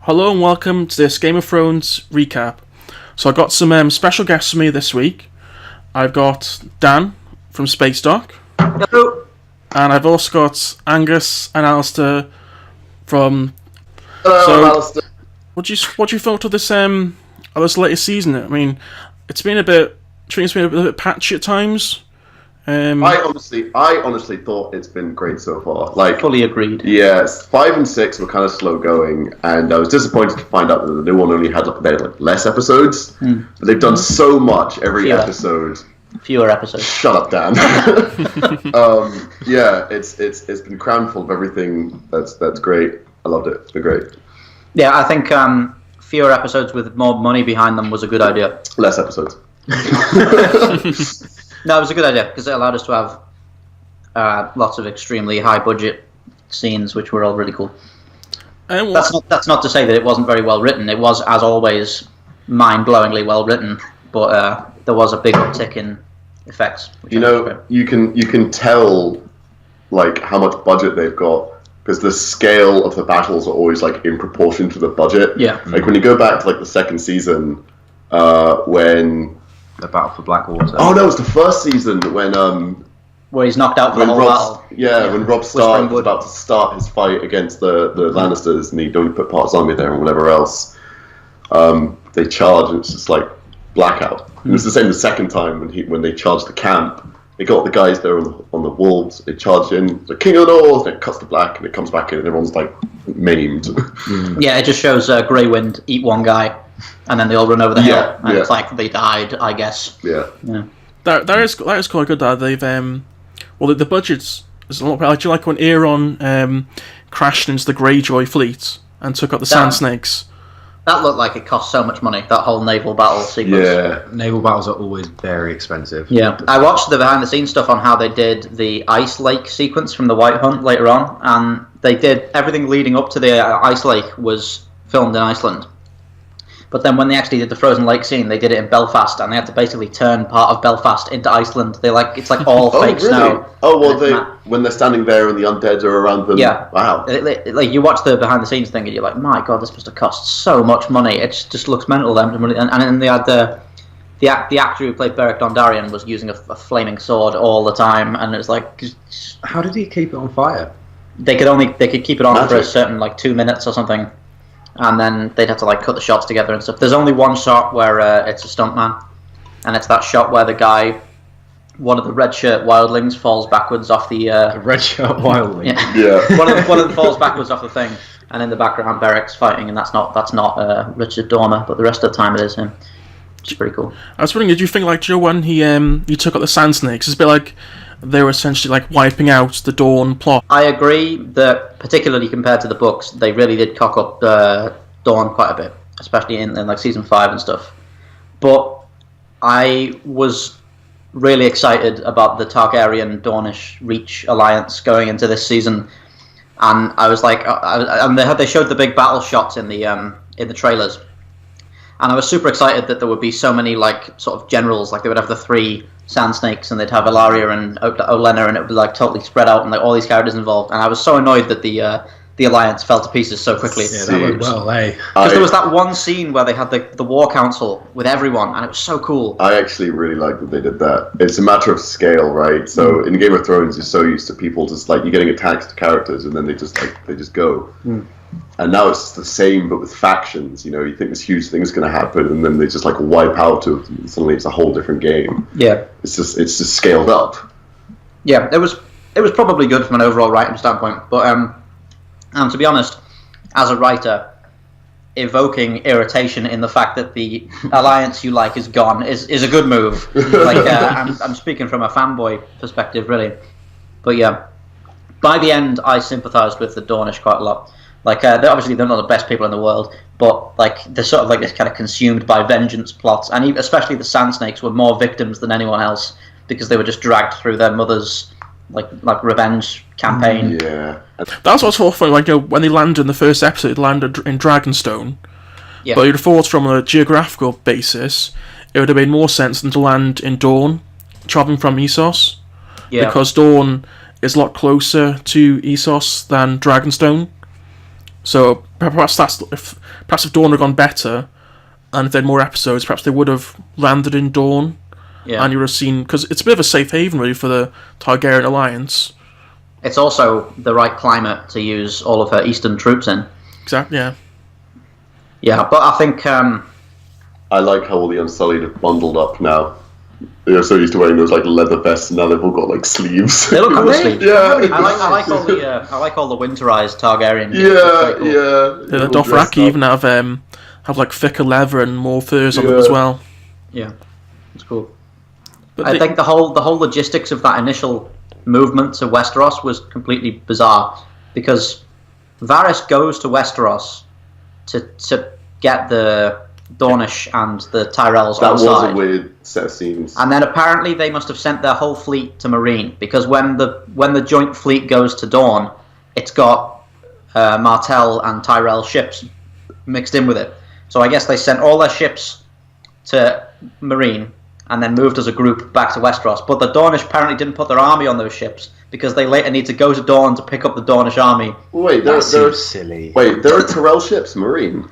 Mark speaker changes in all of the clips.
Speaker 1: Hello and welcome to this Game of Thrones recap. So I've got some special guests for me this week. I've got Dan from Spacedock.
Speaker 2: Hello.
Speaker 1: And I've also got Angus and Alasdair from...
Speaker 2: Hello, Alasdair.
Speaker 1: What do you thought of this latest season? I mean, it's been a bit patchy at times.
Speaker 3: I honestly thought it's been great so far. Like,
Speaker 2: fully agreed.
Speaker 3: Yes, 5 and 6 were kind of slow going, and I was disappointed to find out that the new one only had less episodes. But they've done so much every episode.
Speaker 2: Fewer episodes.
Speaker 3: Shut up, Dan. Yeah, it's been crammed full of everything. That's great. I loved it. It's been great.
Speaker 2: Yeah, I think fewer episodes with more money behind them was a good idea.
Speaker 3: Less episodes.
Speaker 2: No, it was a good idea because it allowed us to have lots of extremely high budget scenes, which were all really cool. That's not to say that it wasn't very well written. It was, as always, mind-blowingly well written, but there was a big uptick in effects.
Speaker 3: You can tell like how much budget they've got because the scale of the battles are always like in proportion to the budget.
Speaker 2: Yeah.
Speaker 3: Like when you go back to like the second season, when
Speaker 4: the Battle for Blackwater.
Speaker 3: Oh no, it was the first season when
Speaker 2: where he's knocked out for the whole battle.
Speaker 3: Yeah, when Robb Stark was about to start his fight against the Lannisters, and he'd only put part of his army there and whatever else. They charge, and it's just like blackout. And it's the same the second time when they charged the camp. They got the guys there on the walls. They charged in, the King of the North, and it cuts to black, and it comes back in, and everyone's like maimed.
Speaker 2: Yeah, it just shows Grey Wind eat one guy, and then they all run over the hill, and it's like they died, I guess.
Speaker 3: Yeah.
Speaker 1: That is quite good. That they've the budget's is a lot better. Do you like when Euron crashed into the Greyjoy fleet and took out the Sand Snakes?
Speaker 2: That looked like it cost so much money, that whole naval battle sequence.
Speaker 3: Yeah.
Speaker 4: Naval battles are always very expensive.
Speaker 2: Yeah. I watched the behind-the-scenes stuff on how they did the Ice Lake sequence from the White Hunt later on, and they did everything leading up to the Ice Lake was filmed in Iceland. But then when they actually did the Frozen Lake scene, they did it in Belfast, and they had to basically turn part of Belfast into Iceland. It's like all fake snow.
Speaker 3: Oh, well, when they're standing there and the undead are around them.
Speaker 2: Yeah.
Speaker 3: Wow.
Speaker 2: Like you watch the behind the scenes thing, and you're like, my God, this must have cost so much money. It just looks mental. And then they had the actor who played Beric Dondarrion was using a flaming sword all the time, and it was like,
Speaker 4: how did he keep it on fire?
Speaker 2: They could keep it on for a certain 2 minutes or something. And then they'd have to cut the shots together and stuff. There's only one shot where it's a stuntman, and it's that shot where the guy, one of the red shirt wildlings, falls backwards off the
Speaker 4: red shirt wildling.
Speaker 3: Yeah.
Speaker 2: one of them falls backwards off the thing, and in the background Beric's fighting, and that's not Richard Dormer, but the rest of the time it is him. Which is pretty cool.
Speaker 1: I was wondering, did you think when he took out the Sand Snakes, it's a bit like they were essentially wiping out the Dawn plot?
Speaker 2: I agree that, particularly compared to the books, they really did cock up Dawn quite a bit, especially in season 5 and stuff. But I was really excited about the Targaryen Dornish Reach alliance going into this season, and I was like, they showed the big battle shots in the trailers, and I was super excited that there would be so many sort of generals, they would have the 3 Sand Snakes, and they'd have Ilaria and Olenna, and it would be totally spread out, and all these characters involved. And I was so annoyed that the alliance fell to pieces so quickly.
Speaker 4: Yeah, that went well,
Speaker 2: because there was that one scene where they had the war council with everyone, and it was so cool.
Speaker 3: I actually really like that they did that. It's a matter of scale, right? So in Game of Thrones, you're so used to people just you're getting attached to characters, and then they just go. And now it's the same, but with factions. You think this huge thing is going to happen, and then they just wipe out. And suddenly, it's a whole different game.
Speaker 2: Yeah,
Speaker 3: it's just scaled up.
Speaker 2: Yeah, it was probably good from an overall writing standpoint, but and to be honest, as a writer, evoking irritation in the fact that the alliance you like is gone is a good move. I'm speaking from a fanboy perspective, really. But yeah, by the end, I sympathised with the Dornish quite a lot. They're not the best people in the world, but they're sort of this kind of consumed by vengeance plots, and especially the Sand Snakes were more victims than anyone else because they were just dragged through their mother's revenge campaign.
Speaker 3: Yeah,
Speaker 1: that's what's so funny. When they landed in the first episode, they landed in Dragonstone. Yeah. But you'd have thought from a geographical basis, it would have made more sense than to land in Dorne, travelling from Essos. Yeah. Because Dorne is a lot closer to Essos than Dragonstone. So perhaps if Dawn had gone better, and if they had more episodes, perhaps they would have landed in Dawn.
Speaker 2: Yeah.
Speaker 1: And you would have seen, because it's a bit of a safe haven really for the Targaryen alliance.
Speaker 2: It's also the right climate to use all of her eastern troops in.
Speaker 1: Exactly. Yeah.
Speaker 2: Yeah, but I think
Speaker 3: I like how all the Unsullied have bundled up now. They're so used to wearing those like leather vests, and now they've all got like sleeves.
Speaker 2: they look cool with sleeves.
Speaker 3: Yeah.
Speaker 2: I like all the winterized Targaryen.
Speaker 3: Yeah.
Speaker 1: The Dothraki even have like thicker leather and more furs on them as well.
Speaker 2: Yeah, it's cool.
Speaker 1: But
Speaker 2: I think the whole logistics of that initial movement to Westeros was completely bizarre, because Varys goes to Westeros to get the Dornish and the Tyrells
Speaker 3: That
Speaker 2: on
Speaker 3: was
Speaker 2: side.
Speaker 3: a weird set of scenes.
Speaker 2: And then apparently they must have sent their whole fleet to Marine, because when the joint fleet goes to Dawn, it's got Martell and Tyrell ships mixed in with it. So I guess they sent all their ships to Marine and then moved as a group back to Westeros. But the Dornish apparently didn't put their army on those ships, because they later need to go to Dawn to pick up the Dornish army.
Speaker 3: Wait,
Speaker 4: That seems silly.
Speaker 3: Wait, there are Tyrell ships, Marine.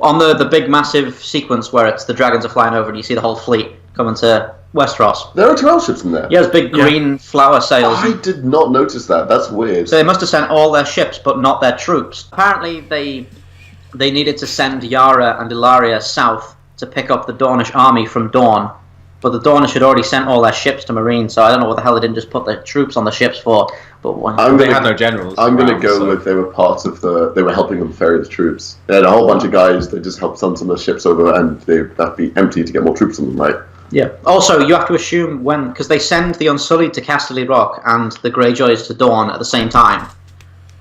Speaker 2: On the big massive sequence where it's the dragons are flying over and you see the whole fleet coming to Westeros.
Speaker 3: There are Tyrell ships in there.
Speaker 2: Yeah, there's big green flower sails.
Speaker 3: I did not notice that. That's weird.
Speaker 2: So they must have sent all their ships, but not their troops. Apparently, they needed to send Yara and Ilaria south to pick up the Dornish army from Dawn, but the Dornish had already sent all their ships to Marine, so I don't know what the hell they didn't just put their troops on the ships for. But
Speaker 4: They had no generals.
Speaker 3: I'm going to
Speaker 4: around,
Speaker 3: go
Speaker 4: so-
Speaker 3: with they were part of they were helping them ferry the troops. They had a whole bunch of guys. They just helped send some of the ships over, and that'd be empty to get more troops on them, right?
Speaker 2: Yeah. Also, you have to assume because they send the Unsullied to Casterly Rock and the Greyjoys to Dawn at the same time.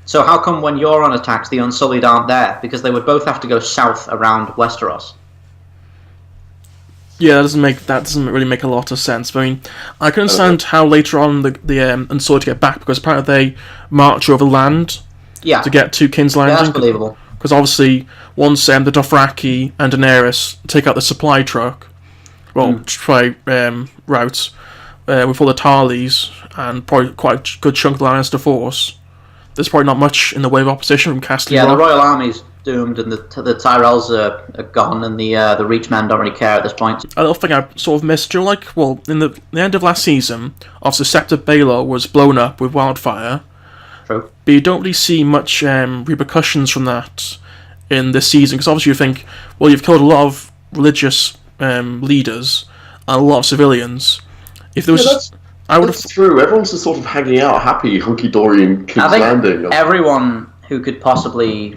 Speaker 2: So how come when Euron attacks, the Unsullied aren't there? Because they would both have to go south around Westeros.
Speaker 1: Yeah, that doesn't really make a lot of sense. But I mean, I can understand how later on the Unsullied get back, because apparently they march over land to get to King's Landing.
Speaker 2: Yeah, that's believable.
Speaker 1: Because obviously, once the Dothraki and Daenerys take out the supply truck, route with all the Tarleys and probably quite a good chunk of the Lannister force, there's probably not much in the way of opposition from Casterly Rock.
Speaker 2: The Royal Army's doomed, and the Tyrells are gone, and the Reachmen don't really care at this point.
Speaker 1: A little thing I sort of missed, in the end of last season, obviously Scepter Baelor was blown up with wildfire.
Speaker 2: True.
Speaker 1: But you don't really see much repercussions from that in this season, because obviously you think, well, you've killed a lot of religious leaders and a lot of civilians. If there was,
Speaker 3: That's true. Everyone's just sort of hanging out, happy, hunky-dory in King's Landing.
Speaker 2: Everyone who could possibly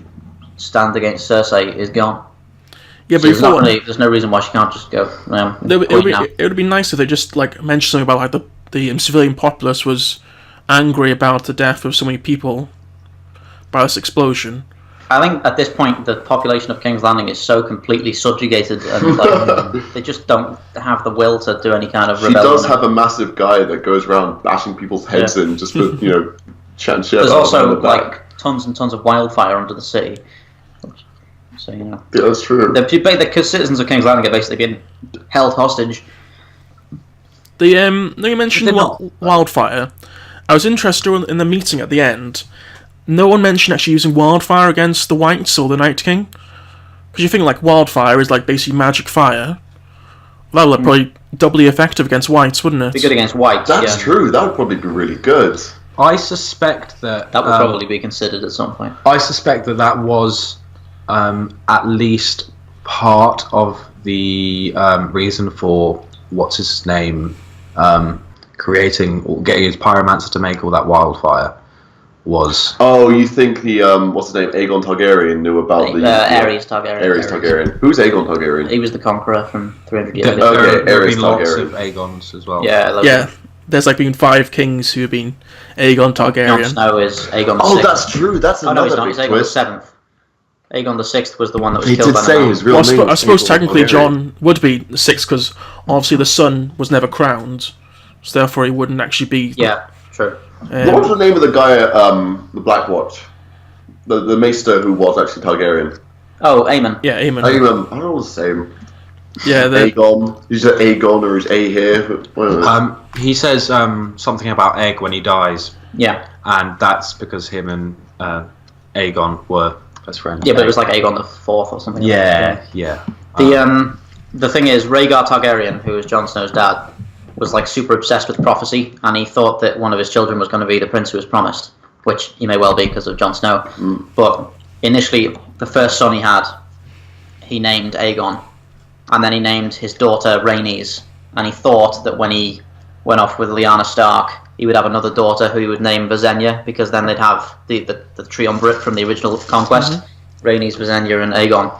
Speaker 2: stand against Cersei is gone.
Speaker 1: Yeah,
Speaker 2: So
Speaker 1: but
Speaker 2: there's no reason why she can't just go.
Speaker 1: it would be nice if they just mentioned something about the civilian populace was angry about the death of so many people by this explosion.
Speaker 2: I think at this point the population of King's Landing is so completely subjugated, and they just don't have the will to do any kind of rebellion.
Speaker 3: She does have a massive guy that goes around bashing people's heads in just for chatting shit.
Speaker 2: There's also tons and tons of wildfire under the city. So
Speaker 3: yeah, that's true.
Speaker 2: The citizens of King's Landing are basically being held hostage.
Speaker 1: You mentioned wildfire. I was interested in the meeting at the end. No one mentioned actually using wildfire against the Whites or the Night King. Because you think wildfire is basically magic fire. That would probably doubly effective against Whites, wouldn't it?
Speaker 2: Be good against Whites.
Speaker 3: That's true. That would probably be really good.
Speaker 4: I suspect that
Speaker 2: would probably be considered at some point.
Speaker 4: I suspect that was at least part of the reason for what's his name getting his pyromancer to make all that wildfire was.
Speaker 3: Oh, you think the what's his name, Aegon Targaryen knew about the
Speaker 2: Aerys Targaryen?
Speaker 3: Aerys Targaryen. Who's Aegon Targaryen?
Speaker 2: He was the conqueror from 300 years ago.
Speaker 4: There have
Speaker 3: Aerys
Speaker 4: been lots
Speaker 3: Targaryen.
Speaker 4: of Aegons as well.
Speaker 2: Yeah.
Speaker 1: There's been 5 kings who have been Aegon Targaryen.
Speaker 2: Jon Snow is Aegon the
Speaker 3: Oh,
Speaker 2: 6th.
Speaker 3: that's true. That's another
Speaker 2: he's not.
Speaker 3: big
Speaker 2: He's Aegon
Speaker 3: twist.
Speaker 2: the 7th. Aegon the 6th was the one that was
Speaker 3: He
Speaker 2: killed
Speaker 3: did
Speaker 2: by
Speaker 3: say
Speaker 2: the
Speaker 3: his real name.
Speaker 1: I suppose
Speaker 3: Aegon
Speaker 1: technically
Speaker 3: Targaryen.
Speaker 1: Jon would be the 6th, because obviously the son was never crowned, so therefore he wouldn't actually be.
Speaker 2: Yeah, true.
Speaker 3: What was the name of the guy at the Black Watch? The maester who was actually Targaryen.
Speaker 2: Oh, Aemon.
Speaker 1: Yeah, Aemon.
Speaker 3: I don't know what's the same.
Speaker 1: Yeah,
Speaker 3: Aegon. Is it Aegon or is A here?
Speaker 4: He says something about egg when he dies.
Speaker 2: Yeah.
Speaker 4: And that's because him and Aegon were best friend.
Speaker 2: Yeah, but it was like Aegon the Fourth or something.
Speaker 4: Yeah.
Speaker 2: The thing is, Rhaegar Targaryen, who was Jon Snow's dad, was like super obsessed with prophecy, and he thought that one of his children was going to be the prince who was promised, which he may well be because of Jon Snow. But initially, the first son he had, he named Aegon, and then he named his daughter Rhaenys, and he thought that when he went off with Lyanna Stark, he would have another daughter who he would name Visenya, because then they'd have the triumvirate from the original conquest, Rhaenys, Visenya, and Aegon.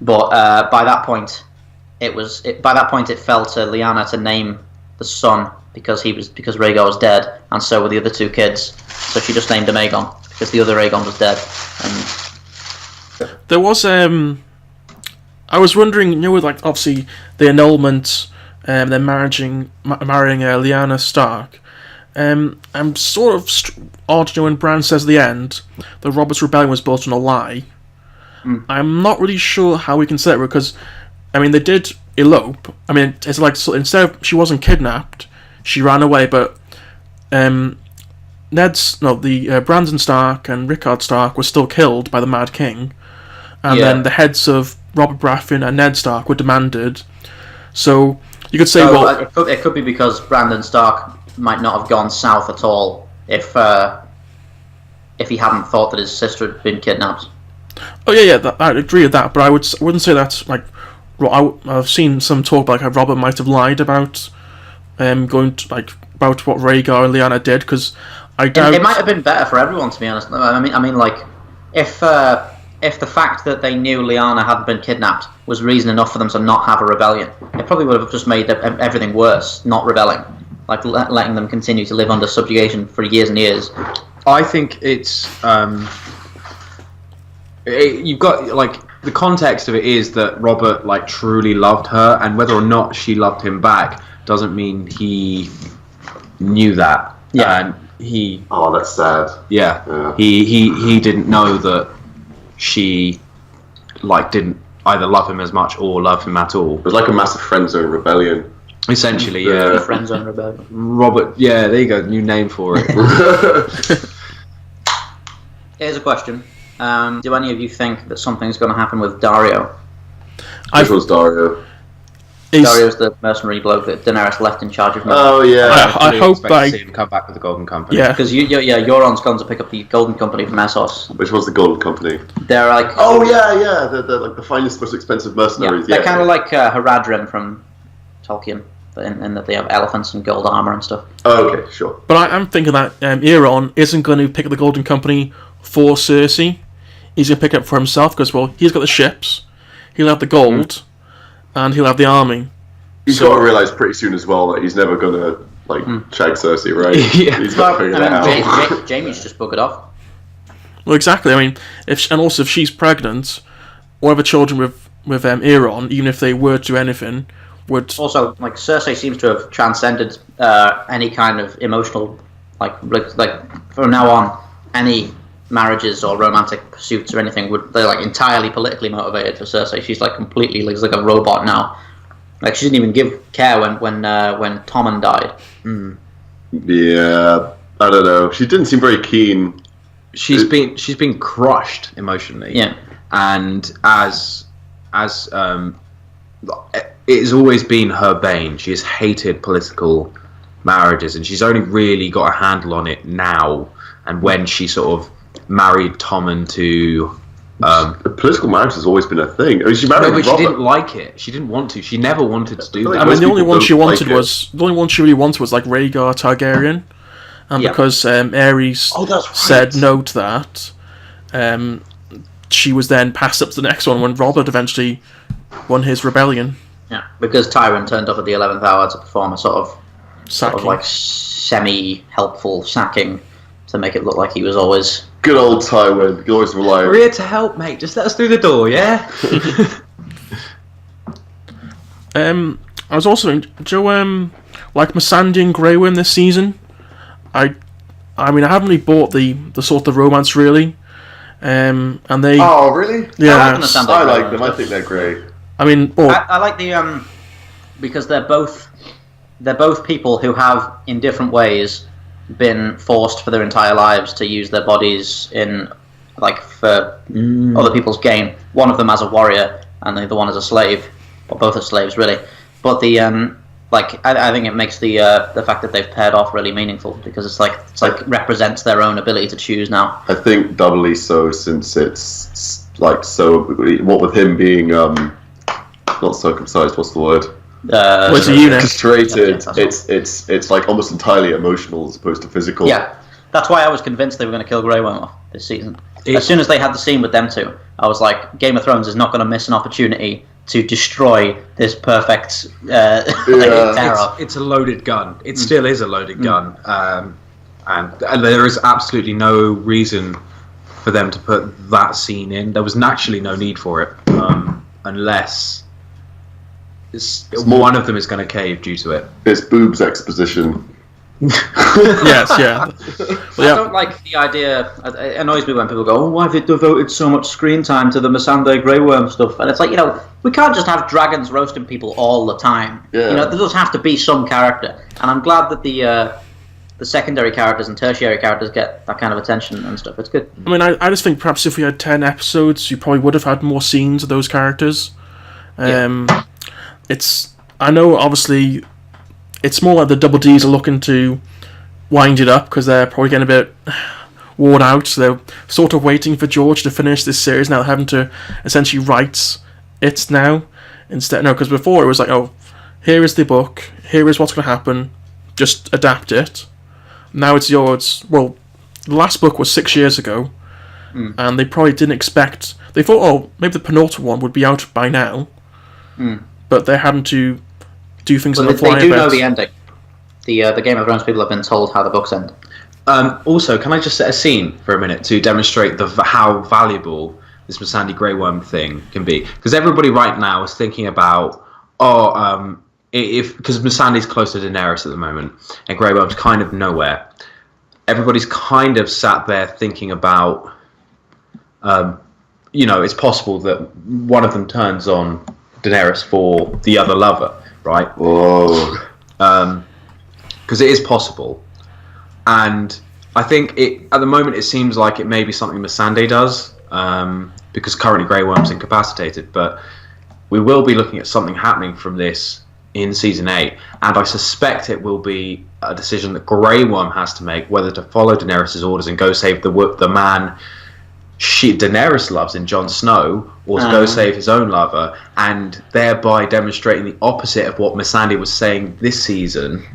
Speaker 2: But by that point, it fell to Lyanna to name the son because Rhaegar was dead, and so were the other two kids. So she just named him Aegon because the other Aegon was dead. And
Speaker 1: there was I was wondering, with like obviously the annulment, they're marrying Lyanna Stark. I'm sort of odd, when Bran says at the end that Robert's rebellion was built on a lie. I'm not really sure how we can say it, because they did elope. It's like, so instead of she wasn't kidnapped, she ran away. But Brandon Stark and Rickard Stark were still killed by the Mad King, and then the heads of Robert Baratheon and Ned Stark were demanded. So you could say,
Speaker 2: it could be because Brandon Stark might not have gone south at all if he hadn't thought that his sister had been kidnapped.
Speaker 1: Oh yeah, I agree with that, but I wouldn't say that's like. I've seen some talk about how Robert might have lied about about what Rhaegar and Lyanna did, because I doubt
Speaker 2: it might have been better for everyone, to be honest. If the fact that they knew Lyanna hadn't been kidnapped was reason enough for them to not have a rebellion, it probably would have just made everything worse, not rebelling, like letting them continue to live under subjugation for years and years.
Speaker 4: I think it's you've got like. The context of it is that Robert truly loved her, and whether or not she loved him back doesn't mean he knew that.
Speaker 2: Yeah.
Speaker 4: And he.
Speaker 3: Oh, that's sad.
Speaker 4: Yeah. He didn't know that she didn't either love him as much or love him at all.
Speaker 3: It was like a massive friend zone rebellion.
Speaker 4: Essentially, yeah.
Speaker 2: Friend zone rebellion.
Speaker 4: Robert. Yeah, there you go. New name for it.
Speaker 2: Here's a question. Do any of you think that something's going to happen with Dario?
Speaker 3: Which was Dario?
Speaker 2: Dario's the mercenary bloke that Daenerys left in charge of.
Speaker 3: Oh yeah.
Speaker 1: I hope
Speaker 4: to see him come back with the Golden Company.
Speaker 1: Yeah,
Speaker 2: because Euron's gone to pick up the Golden Company from Essos.
Speaker 3: Which was the Golden Company?
Speaker 2: They're like.
Speaker 3: Oh yeah. They're like the finest, most expensive mercenaries.
Speaker 2: They're kind of like Haradrim from Tolkien, in that they have elephants and gold armor and stuff.
Speaker 3: Oh, okay, sure.
Speaker 1: But I'm thinking that Euron isn't going to pick up the Golden Company for Cersei. He's going to pick it up for himself because, he's got the ships, he'll have the gold, and he'll have the army.
Speaker 3: He's got to realise pretty soon as well that he's never going to shag Cersei, right?
Speaker 4: Yeah.
Speaker 3: He's got to figure that out.
Speaker 2: Jaime's just buggered off.
Speaker 1: Well, exactly. If she's pregnant, or have children with Euron, even if they were to do anything, would
Speaker 2: also Cersei seems to have transcended any kind of emotional from now on any marriages or romantic pursuits or anything they're entirely politically motivated for Cersei. She's completely like a robot now. She didn't even give care when Tommen died.
Speaker 3: Yeah, I don't know. She didn't seem very keen.
Speaker 4: She's been crushed emotionally.
Speaker 2: Yeah,
Speaker 4: and as it's always been her bane. She has hated political marriages, and she's only really got a handle on it now. And when she sort of married Tommen to
Speaker 3: political marriage has always been a thing. She married Robert.
Speaker 4: She didn't like it. She didn't want to. She never wanted to do that.
Speaker 1: The only one she wanted was Rhaegar Targaryen, and because Aerys said no to that, she was then passed up to the next one when Robert eventually won his rebellion.
Speaker 2: Yeah, because Tywin turned up at the 11th hour to perform a sort of semi-helpful sacking to make it look like he was always...
Speaker 3: Good old Tywin. You always rely.
Speaker 4: We're here to help, mate. Just let us through the door, yeah?
Speaker 1: I was also... Do you Missandei and Grey Worm this season? I haven't really bought the sort of romance, really. And they...
Speaker 3: Oh, really?
Speaker 1: Yeah.
Speaker 3: I like them. I think they're great.
Speaker 2: I like the... because they're both people who have, in different ways, been forced for their entire lives to use their bodies in like for other people's gain. One of them as a warrior, and the other one as a slave, or both as slaves, really. But the I think it makes the fact that they've paired off really meaningful, because it's like represents their own ability to choose now.
Speaker 3: I think doubly so, since it's like so. What with him being not circumcised, what's the word?
Speaker 1: What's a eunuch?
Speaker 3: Castrated. It's like almost entirely emotional as opposed to physical.
Speaker 2: Yeah, that's why I was convinced they were going to kill Grey Worm off this season. As soon as they had the scene with them two, I was like, Game of Thrones is not going to miss an opportunity to destroy this perfect terror.
Speaker 4: It's a loaded gun. It still is a loaded gun, and there is absolutely no reason for them to put that scene in. There was naturally no need for it, unless one of them is going to cave due to it.
Speaker 3: It's boobs exposition.
Speaker 1: Yes, yeah.
Speaker 2: I don't like the idea. It annoys me when people go, "Oh, why have they devoted so much screen time to the Missandei Grey Worm stuff?" And it's like, we can't just have dragons roasting people all the time.
Speaker 3: Yeah.
Speaker 2: There does have to be some character, and I'm glad that the secondary characters and tertiary characters get that kind of attention and stuff. It's good.
Speaker 1: I mean, I just think perhaps if we had 10 episodes, you probably would have had more scenes of those characters. I know, obviously, it's more like the Double Ds are looking to wind it up because they're probably getting a bit worn out. So they're sort of waiting for George to finish this series now, having to essentially write it now instead. No, because before it was like, oh, here is the book, here is what's going to happen, just adapt it. Now it's yours. Well, the last book was 6 years ago, and they probably didn't expect. They thought, oh, maybe the penultimate one would be out by now, but they're having to do things on the fly.
Speaker 2: They do know the ending. The Game of Thrones people have been told how the books end.
Speaker 4: Also, can I just set a scene for a minute to demonstrate how valuable this Missandei Grey Worm thing can be? Because everybody right now is thinking about, because Missandei's close to Daenerys at the moment, and Grey Worm's kind of nowhere. Everybody's kind of sat there thinking about, it's possible that one of them turns on Daenerys for the other lover, right?
Speaker 3: Whoa.
Speaker 4: Because it is possible, and I think at the moment it seems like it may be something Missandei does, because currently Grey Worm's incapacitated, but we will be looking at something happening from this in season 8, and I suspect it will be a decision that Grey Worm has to make, whether to follow Daenerys' orders and go save the man Daenerys loves in Jon Snow, or to go save his own lover, and thereby demonstrating the opposite of what Missandei was saying this season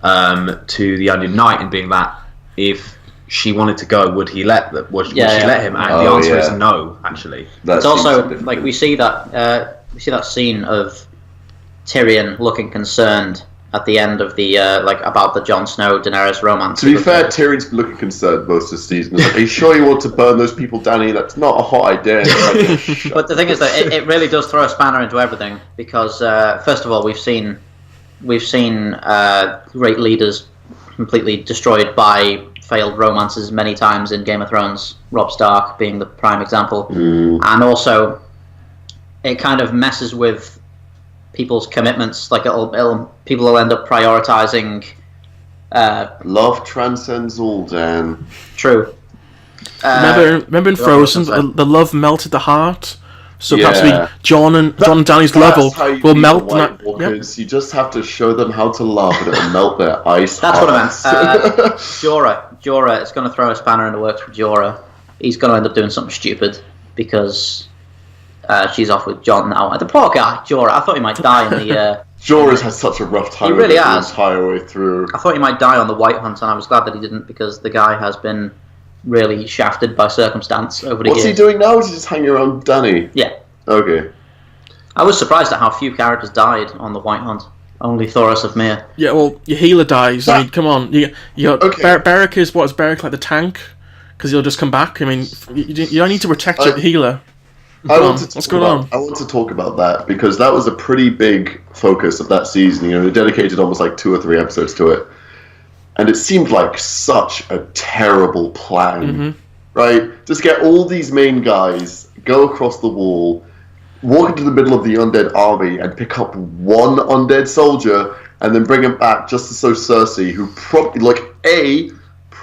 Speaker 4: to the Onion Knight, and being that if she wanted to go, would she let him? And the answer is no. Actually,
Speaker 2: it's also like we see that scene of Tyrion looking concerned at the end of the about the Jon Snow Daenerys romance.
Speaker 3: To be fair, Tyrion's been looking concerned most of the season. Like, are you sure you want to burn those people, Dany? That's not a hot idea.
Speaker 2: But the thing is that it really does throw a spanner into everything, because first of all, we've seen great leaders completely destroyed by failed romances many times in Game of Thrones. Robb Stark being the prime example, and also it kind of messes with people's commitments. Like people will end up prioritizing.
Speaker 3: Love transcends all, Dan.
Speaker 2: True.
Speaker 1: Remember in Frozen, the love melted the heart. So perhaps Jon and Dany's love will melt.
Speaker 3: You just have to show them how to love, and it'll melt their ice.
Speaker 2: That's what I meant. Jorah. It's going to throw a spanner in the works for Jorah. He's going to end up doing something stupid because she's off with Jon now. The poor guy, Jorah. I thought he might die in the.
Speaker 3: Jorah's had such a rough time.
Speaker 2: He really has.
Speaker 3: The entire way through.
Speaker 2: I thought he might die on the White Hunt, and I was glad that he didn't, because the guy has been really shafted by circumstance over the years.
Speaker 3: What's he doing now? Is he just hanging around Dany?
Speaker 2: Yeah.
Speaker 3: Okay.
Speaker 2: I was surprised at how few characters died on the White Hunt. Only Thoros of Myr.
Speaker 1: Yeah, well, your healer dies. I mean, come on. You got Beric is Beric like the tank? Because he'll just come back. I mean, you don't need to protect your healer. What's going on?
Speaker 3: I want to talk about that, because that was a pretty big focus of that season. They dedicated almost like 2 or 3 episodes to it. And it seemed like such a terrible plan, right? Just get all these main guys, go across the wall, walk into the middle of the undead army, and pick up one undead soldier, and then bring him back just to show Cersei, who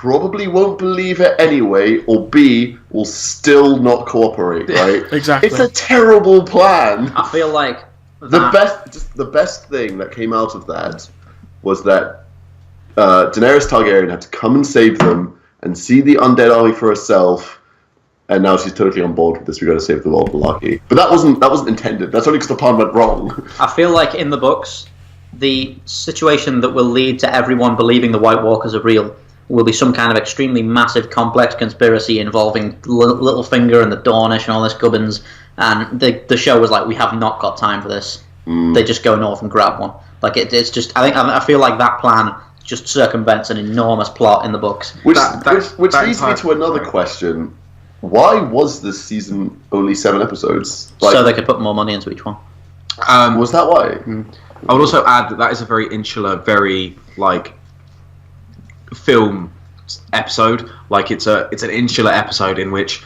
Speaker 3: probably won't believe it anyway, or B, will still not cooperate, right?
Speaker 1: Exactly.
Speaker 3: It's a terrible plan.
Speaker 2: I feel like
Speaker 3: The best thing that came out of that was that Daenerys Targaryen had to come and save them and see the undead army for herself, and now she's totally on board with this. We got to save the world malarkey. But that wasn't intended. That's only because the plan went wrong.
Speaker 2: I feel like in the books, the situation that will lead to everyone believing the White Walkers are real will be some kind of extremely massive, complex conspiracy involving Littlefinger and the Dornish and all this gubbins. And the show was like, we have not got time for this. They just go north and grab one. Like it's just, I feel like that plan just circumvents an enormous plot in the books.
Speaker 3: Which leads me to another question. Why was this season only 7 episodes?
Speaker 2: So they could put more money into each one.
Speaker 3: Was that why?
Speaker 4: I would also add that is a very insular, very film episode. Like it's an insular episode in which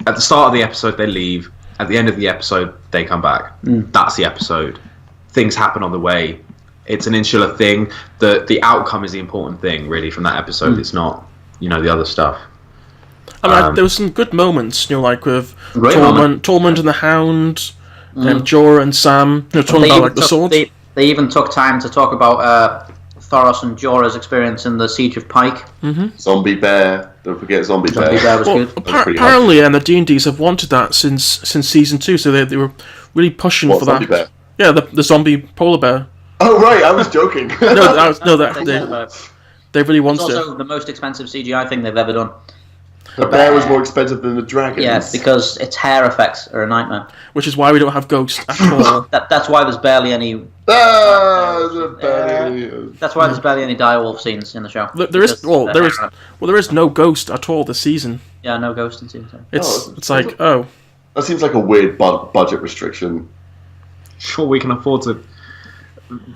Speaker 4: at the start of the episode they leave, at the end of the episode they come back. That's the episode. Things happen on the way. It's an insular thing. The outcome is the important thing, really, from that episode. It's not, the other stuff.
Speaker 1: I mean, there were some good moments, like with Tormund and the Hound, Jorah and Sam, talking about the swords.
Speaker 2: They even took time to talk about Thoros and Jorah's experience in the Siege of Pike.
Speaker 3: Zombie Bear. Don't forget Zombie Bear.
Speaker 2: Zombie Bear was good.
Speaker 1: Apparently, and the D&Ds have wanted that since season 2, so they were really pushing for
Speaker 3: Zombie
Speaker 1: that.
Speaker 3: Bear?
Speaker 1: Yeah, the zombie polar bear.
Speaker 3: Oh right, I was joking.
Speaker 1: They really wanted it.
Speaker 2: It's also the most expensive CGI thing they've ever done.
Speaker 3: The bear was more expensive than the dragons.
Speaker 2: Yes, because its hair effects are a nightmare.
Speaker 1: Which is why we don't have Ghost at all.
Speaker 2: That's why there's barely any. That's why there's barely any direwolf scenes in the show.
Speaker 1: There is no Ghost at all this season.
Speaker 2: Yeah, no Ghost in season 2.
Speaker 1: It's like That
Speaker 3: seems like a weird budget restriction.
Speaker 4: Sure, we can afford to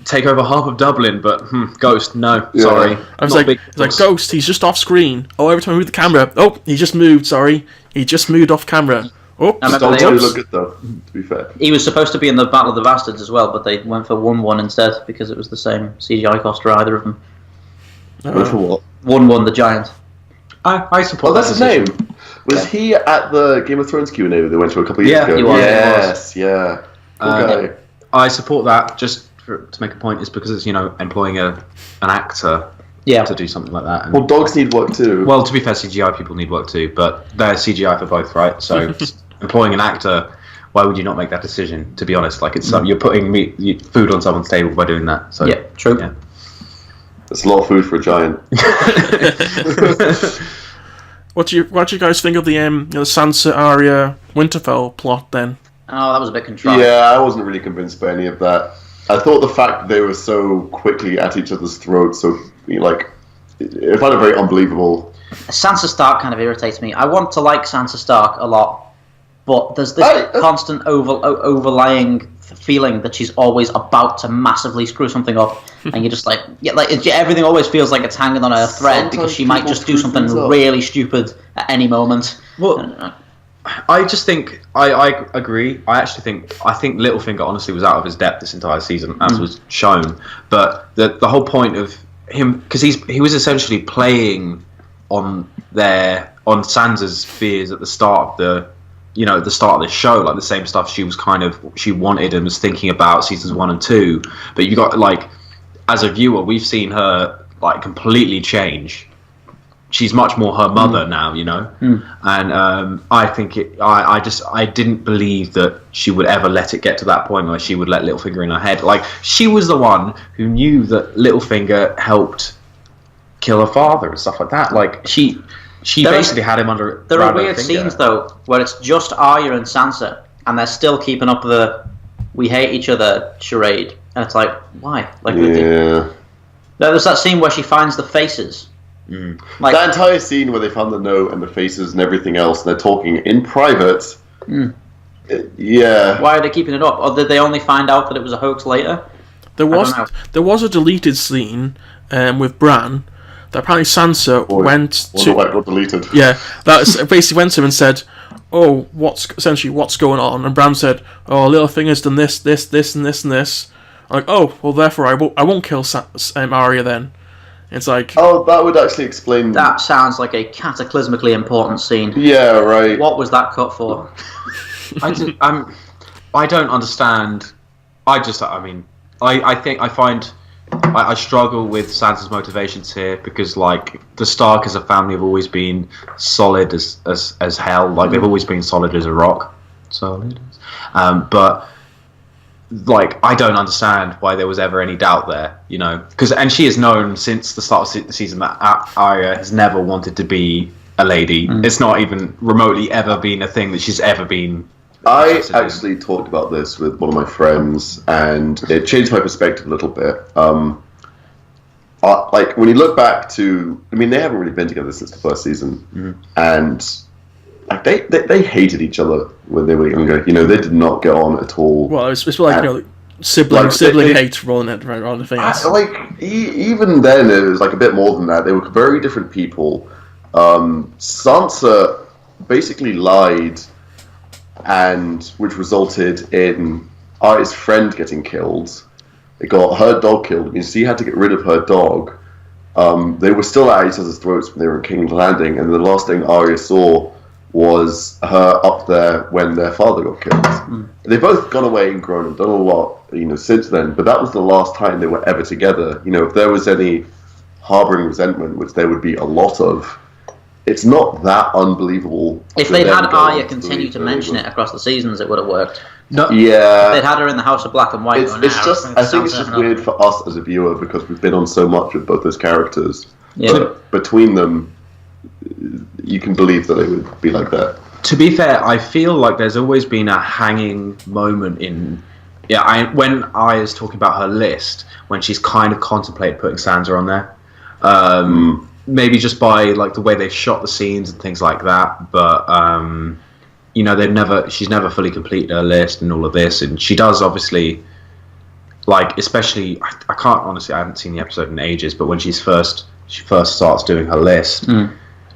Speaker 4: take over half of Dublin, but Ghost, no, sorry.
Speaker 1: I was it's like Ghost, he's just off screen. Oh, every time I move the camera, he just moved. Sorry, he just moved off camera. Oh,
Speaker 3: don't really look good though. To be fair,
Speaker 2: he was supposed to be in the Battle of the Bastards as well, but they went for 1-1 instead because it was the same CGI cost for either of them.
Speaker 3: Went for what?
Speaker 2: 1-1 the Giant.
Speaker 4: I support.
Speaker 3: Oh, that's his name. Was he at the Game of Thrones Q&A they went to a couple of years ago?
Speaker 2: He was.
Speaker 3: Yes, yeah. Cool guy.
Speaker 4: I support that. Just to make a point, is because it's employing an actor to do something like that.
Speaker 3: Well, dogs need work too.
Speaker 4: Well, to be fair, CGI people need work too, but they're CGI for both, right? So employing an actor, why would you not make that decision? To be honest, it's you're putting food on someone's table by doing that. So
Speaker 2: yeah, true.
Speaker 4: Yeah.
Speaker 3: That's a lot of food for a giant.
Speaker 1: What do you guys think of the Sansa Arya Winterfell plot then?
Speaker 2: Oh, that was a bit contrived.
Speaker 3: Yeah, I wasn't really convinced by any of that. I thought the fact that they were so quickly at each other's throats, I find it very unbelievable.
Speaker 2: Sansa Stark kind of irritates me. I want to like Sansa Stark a lot, but there's this constant overlying feeling that she's always about to massively screw something up, and you're just everything always feels like it's hanging on a thread because she might just do something really stupid at any moment.
Speaker 4: Well, I just think I agree. I think Littlefinger honestly was out of his depth this entire season, as was shown. But the whole point of him, because he was essentially playing on Sansa's fears at the start of the show, like the same stuff she wanted and was thinking about seasons 1 and 2. But you got as a viewer, we've seen her completely change. She's much more her mother now, and I think I didn't believe that she would ever let it get to that point where she would let Littlefinger in her head. She was the one who knew that Littlefinger helped kill her father and stuff like that. She basically had him under.
Speaker 2: There are weird scenes though where it's just Arya and Sansa, and they're still keeping up the "we hate each other" charade, and it's like, why? There was that scene where she finds the faces.
Speaker 3: That entire scene where they found the note and the faces and everything else, and they're talking in private. Yeah.
Speaker 2: Why are they keeping it up? Or did they only find out that it was a hoax later?
Speaker 1: There was a deleted scene with Bran that apparently Sansa went to.
Speaker 3: Got deleted.
Speaker 1: Yeah, that basically went to him and said, "Oh, what's going on?" And Bran said, "Oh, Littlefinger's done this, and this, and this." I'm like, oh, well, therefore I won't kill Arya then. It's like...
Speaker 3: Oh, that would actually explain...
Speaker 2: That sounds like a cataclysmically important scene.
Speaker 3: Yeah, right.
Speaker 2: What was that cut for?
Speaker 4: I don't understand. I struggle with Sansa's motivations here because, like, the Stark as a family have always been solid as hell. Like, they've always been solid as a rock. Solid. But... like, I don't understand why there was ever any doubt there, you know, and she has known since the start of the season that Arya has never wanted to be a lady. It's not even remotely ever been a thing that she's ever been.
Speaker 3: I actually talked about this with one of my friends, and it changed my perspective a little bit. Like, when you look back to, I mean, they haven't really been together since the first season, and like they hated each other when they were younger. You know, they did not get on at all.
Speaker 1: Well, it's like, you know, sibling hate rather than anything else.
Speaker 3: Even then, it was like a bit more than that. They were very different people. Sansa basically lied, and which resulted in Arya's friend getting killed. It got her dog killed. I mean, she had to get rid of her dog. They were still at each other's throats when they were in King's Landing, and the last thing Arya saw was her up there when their father got killed. They've both gone away and grown and done a lot, you know, since then, but that was the last time they were ever together. You know, if there was any harboring resentment, which there would be a lot of, it's not that unbelievable.
Speaker 2: If they'd had Arya continue to mention it across the seasons, it would have worked.
Speaker 3: No,
Speaker 2: yeah. If they'd had her in the House of Black and White.
Speaker 3: I think it's just weird for us as a viewer because we've been on so much with both those characters.
Speaker 2: Yeah.
Speaker 3: But between them, you can believe that they would be like that.
Speaker 4: To be fair, I feel like there's always been a hanging moment in... when Arya's talking about her list, when she's kind of contemplated putting Sansa on there. Maybe just by like the way they've shot the scenes and things like that. But, you know, she's never fully completed her list and all of this. And she does obviously... like, especially... I can't... honestly, I haven't seen the episode in ages, but when she first starts doing her list...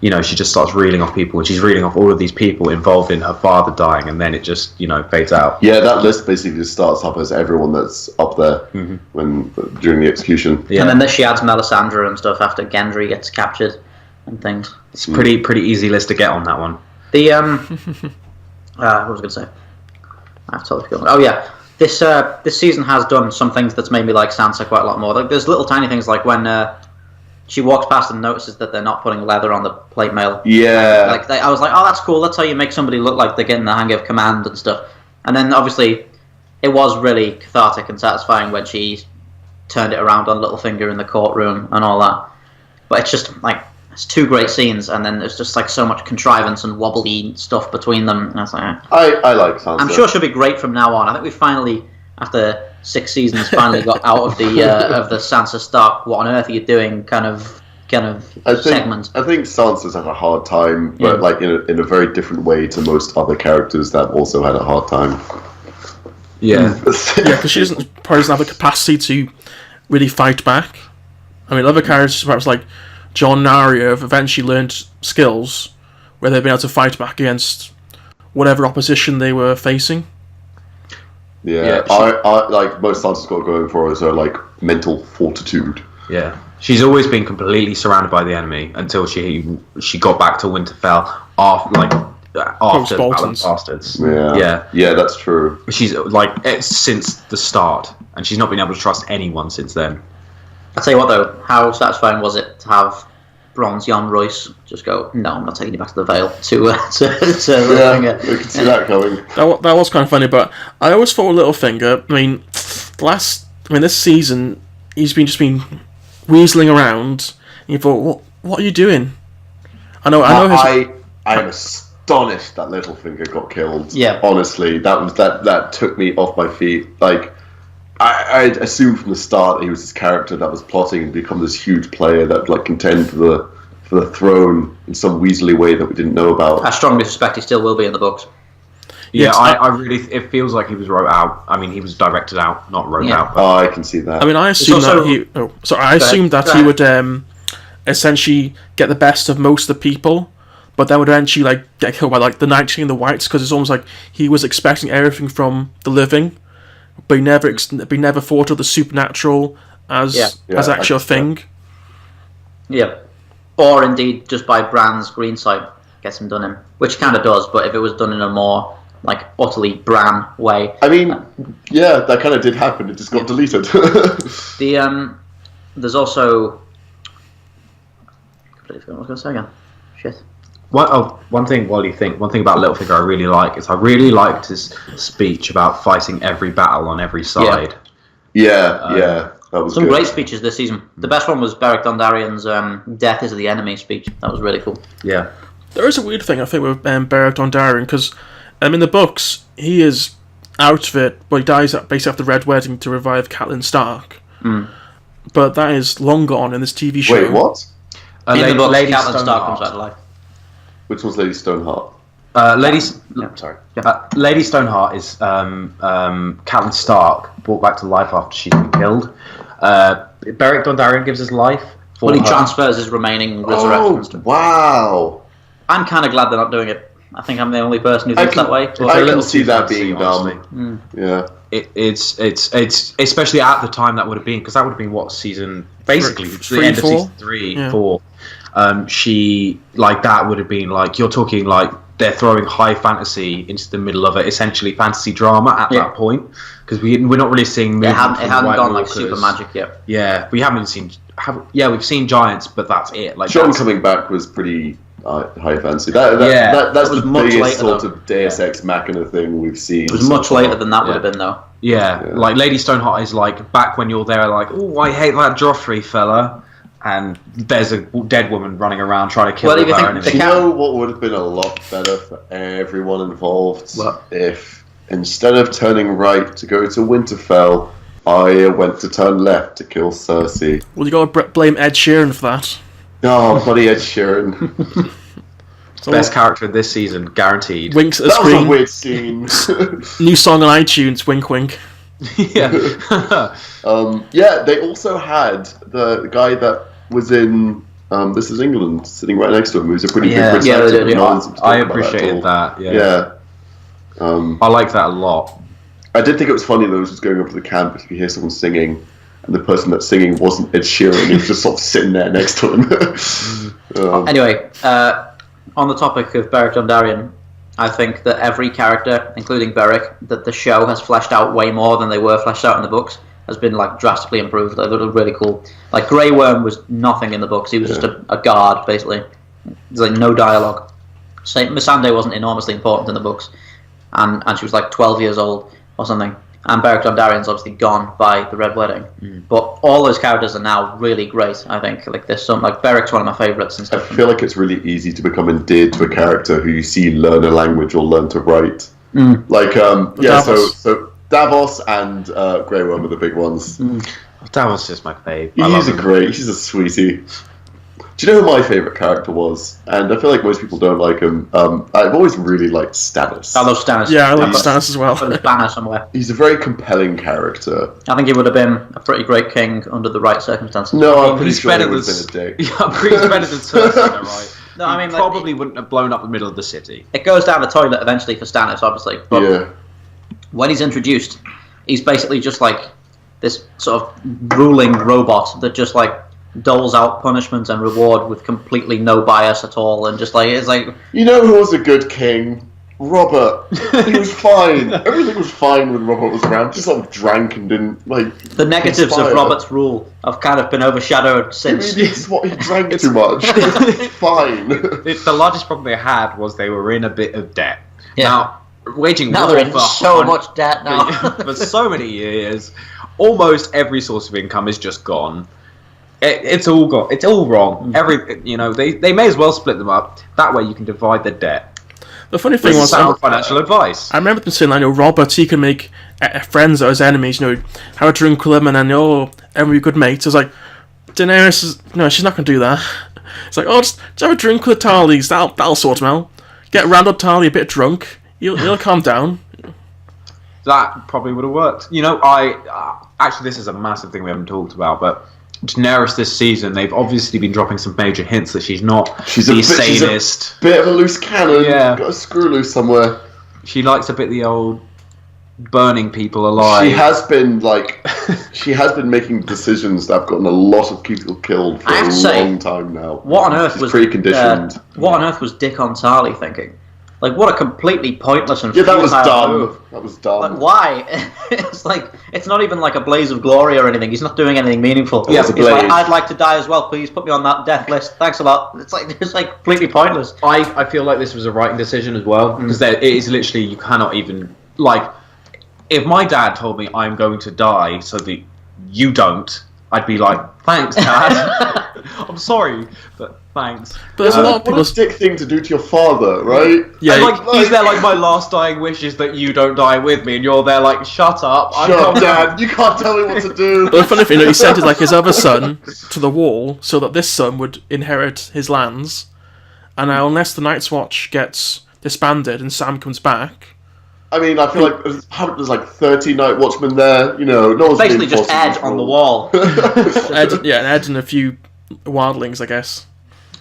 Speaker 4: you know, she just starts reeling off people, and she's reeling off all of these people involved in her father dying, and then it just, you know, fades out.
Speaker 3: Yeah, that list basically just starts up as everyone that's up there during the execution.
Speaker 2: Yeah. And then she adds Melisandre and stuff after Gendry gets captured and things.
Speaker 4: It's a pretty easy list to get on that one.
Speaker 2: The what was I going to say? I've totally forgotten. Oh yeah, this season has done some things that's made me like Sansa quite a lot more. Like, there's little tiny things like when she walks past and notices that they're not putting leather on the plate mail.
Speaker 3: Yeah.
Speaker 2: I was like, oh, that's cool. That's how you make somebody look like they're getting the hang of command and stuff. And then, obviously, it was really cathartic and satisfying when she turned it around on Littlefinger in the courtroom and all that. But it's just, like, it's two great scenes, and then there's just, like, so much contrivance and wobbly stuff between them. And I was like,
Speaker 3: I like Sansa.
Speaker 2: I'm sure she'll be great from now on. I think we finally, after 6 seasons, finally got out of the Sansa Stark, what on earth are you doing kind of segment.
Speaker 3: I think Sansa's had a hard time, but like in a very different way to most other characters that also had a hard time.
Speaker 1: Yeah, because she probably doesn't have the capacity to really fight back. I mean, other characters, perhaps like Jon and Arya, have eventually learned skills where they've been able to fight back against whatever opposition they were facing.
Speaker 3: Yeah, I like most Sansa's got going for us are like mental fortitude.
Speaker 4: Yeah, she's always been completely surrounded by the enemy until she got back to Winterfell after Balance Bastards.
Speaker 3: Yeah, that's true.
Speaker 4: She's like it's since the start, and she's not been able to trust anyone since then.
Speaker 2: I'll tell you what though, how satisfying was it to have Bronze Jon Royce just go, no, I'm not taking you back to the Vale to
Speaker 3: we can see that coming.
Speaker 1: That was kind of funny, but I always thought Littlefinger, this season he's been weaseling around, and you thought, what are you doing? I
Speaker 3: am astonished that Littlefinger got killed.
Speaker 2: Yeah,
Speaker 3: honestly, that took me off my feet. Like, I assumed from the start he was this character that was plotting to become this huge player that would like contend for the throne in some weaselly way that we didn't know about.
Speaker 2: I strongly suspect he still will be in the books.
Speaker 4: Yeah, I really. It feels like he was wrote out. I mean, he was directed out, not wrote out.
Speaker 3: But I can see that.
Speaker 1: I mean, I assumed that he would essentially get the best of most of the people, but then would eventually like get killed by like the Night King and the Whites, because it's almost like he was expecting everything from the living, but he never thought of the supernatural as actually a thing.
Speaker 2: Yeah. Or indeed, just by Bran's green sight gets him done in. Which kind of does, but if it was done in a more, like, utterly Bran way...
Speaker 3: I mean, yeah, that kind of did happen. It just got deleted.
Speaker 2: There's also... What was I going to say again? Shit.
Speaker 4: One thing about Littlefinger I really like is I really liked his speech about fighting every battle on every side.
Speaker 3: Yeah. That was
Speaker 2: some
Speaker 3: good.
Speaker 2: great speeches this season. The best one was Beric Dondarrion's "Death is the Enemy" speech. That was really cool.
Speaker 4: Yeah.
Speaker 1: There is a weird thing I think with Beric Dondarrion because in the books he is out of it, but he dies basically after the Red Wedding to revive Catelyn Stark. But that is long gone in this TV show.
Speaker 3: Wait, what?
Speaker 2: In the book, Catelyn Stark comes out alive.
Speaker 3: Which one's Lady Stoneheart?
Speaker 4: Lady Stoneheart is Catelyn Stark brought back to life after she's been killed. Beric Dondarrion gives his life.
Speaker 2: Well, he transfers his remaining resurrection.
Speaker 3: Wow!
Speaker 2: I'm kind of glad they're not doing it. I think I'm the only person who thinks that way.
Speaker 3: I can see that being dumb. Yeah.
Speaker 4: It's especially at the time that would have been, because that would have been what season, basically the end of season 3, 4. She, like, that would have been like, you're talking like they're throwing high fantasy into the middle of it, essentially fantasy drama at that point, because we're not really seeing
Speaker 2: it hadn't gone like super magic yet.
Speaker 4: Yeah, we haven't seen. We've seen giants, but that's it. Like
Speaker 3: Jon coming back was pretty high fantasy. That's the biggest sort of Deus Ex Machina thing we've seen.
Speaker 2: It was much later than that would have been, though.
Speaker 4: Yeah, like Lady Stoneheart is like back when you're there, like, oh, I hate that Joffrey fella. And there's a dead woman running around trying to kill her enemy.
Speaker 3: You know what would have been a lot better for everyone involved? What? If instead of turning right to go to Winterfell, Arya went to turn left to kill Cersei.
Speaker 1: Well, you got to blame Ed Sheeran for that.
Speaker 3: Oh, bloody Ed Sheeran.
Speaker 4: Best character this season, guaranteed.
Speaker 1: Winks at
Speaker 3: the
Speaker 1: screen.
Speaker 3: That was a weird scene.
Speaker 1: New song on iTunes, wink wink.
Speaker 4: Yeah.
Speaker 3: They also had the guy that was in This Is England sitting right next to him, who's a pretty big actor.
Speaker 4: I appreciated that. I like that a lot.
Speaker 3: I did think it was funny though, just going up to the camp, if you hear someone singing, and the person that's singing wasn't Ed Sheeran, he was just sort of sitting there next to him.
Speaker 2: Anyway, on the topic of Beric Dondarrion, I think that every character, including Beric, that the show has fleshed out way more than they were fleshed out in the books, has been like drastically improved. They look really cool. Like Grey Worm was nothing in the books. He was just a guard, basically. There's like no dialogue. Missandei wasn't enormously important in the books, and she was like 12 years old or something. And Beric Dondarrion's obviously gone by the Red Wedding. But all those characters are now really great, I think. Like there's some, like Beric's one of my favourites and stuff.
Speaker 3: I feel like it's really easy to become endeared to a character who you see learn a language or learn to write. Like so Davos and Grey Worm are the big ones.
Speaker 4: Davos is my fave.
Speaker 3: He's a sweetie. Do you know who my favourite character was? And I feel like most people don't like him. I've always really liked Stannis.
Speaker 2: I love Stannis.
Speaker 1: Yeah, I love Stannis as well.
Speaker 2: There's a banner somewhere.
Speaker 3: He's a very compelling character.
Speaker 2: I think he would have been a pretty great king under the right circumstances.
Speaker 3: No, I'm pretty sure he would have been a dick.
Speaker 4: Yeah, I'm pretty better than Cersei, right?
Speaker 2: No, I mean,
Speaker 4: he probably wouldn't have blown up the middle of the city.
Speaker 2: It goes down the toilet eventually for Stannis, obviously. But when he's introduced, he's basically just like this sort of ruling robot that just like doles out punishment and reward with completely no bias at all, and just like it's like,
Speaker 3: you know who was a good king? Robert. He was fine. Everything was fine when Robert was around. Just sort of drank and didn't like.
Speaker 2: The negatives of Robert's rule have kind of been overshadowed since.
Speaker 3: He drank too much. It's fine.
Speaker 4: The largest problem they had was they were in a bit of debt.
Speaker 2: Yeah.
Speaker 4: Now waging
Speaker 2: now
Speaker 4: war
Speaker 2: they're in
Speaker 4: for
Speaker 2: so much debt now.
Speaker 4: For so many years, almost every source of income is just gone. It's all gone. It's all wrong. They may as well split them up. That way you can divide the debt.
Speaker 1: The funny thing was,
Speaker 4: financial advice.
Speaker 1: I remember them saying, Robert, he can make friends out of his enemies. Have a drink with them, and then every good mates. It's like Daenerys. She's not going to do that. It's like, just have a drink with the Tarleys. That'll sort him out. Get Randall Tarley a bit drunk. He'll calm down.
Speaker 4: That probably would have worked. Actually, this is a massive thing we haven't talked about, but Daenerys this season, they've obviously been dropping some major hints that she's the sadist.
Speaker 3: She's a bit of a loose cannon. Yeah. Got a screw loose somewhere.
Speaker 4: She likes a bit the old burning people alive.
Speaker 3: She has been making decisions that have gotten a lot of people killed for a long time now.
Speaker 2: What on earth
Speaker 3: She's
Speaker 2: was
Speaker 3: preconditioned?
Speaker 2: What on earth was Dick Ontali thinking? Like, what a completely pointless and
Speaker 3: that was dumb.
Speaker 2: move.
Speaker 3: That was dumb.
Speaker 2: Like, why? It's not even like a blaze of glory or anything. He's not doing anything meaningful.
Speaker 3: Yeah,
Speaker 2: He's like, I'd like to die as well. Please put me on that death list. Thanks a lot. It's like completely pointless.
Speaker 4: I feel like this was a writing decision as well, because it is literally, you cannot even, like, if my dad told me I'm going to die so that you don't, I'd be like, thanks, Dad. I'm sorry, but thanks.
Speaker 1: But there's a lot of people.
Speaker 3: What a dick thing to do to your father, right?
Speaker 1: Yeah,
Speaker 4: and he's there like, my last dying wish is that you don't die with me, and you're there like, shut up.
Speaker 3: Shut up, Dad. You can't tell me what to do.
Speaker 1: But the funny thing, he sent his other son to the wall so that this son would inherit his lands. And now, unless the Night's Watch gets disbanded and Sam comes back.
Speaker 3: I mean, I feel like there's like 30 Night Watchmen there. No one's
Speaker 2: basically just Ed on the wall.
Speaker 1: Ed and a few wildlings, I guess.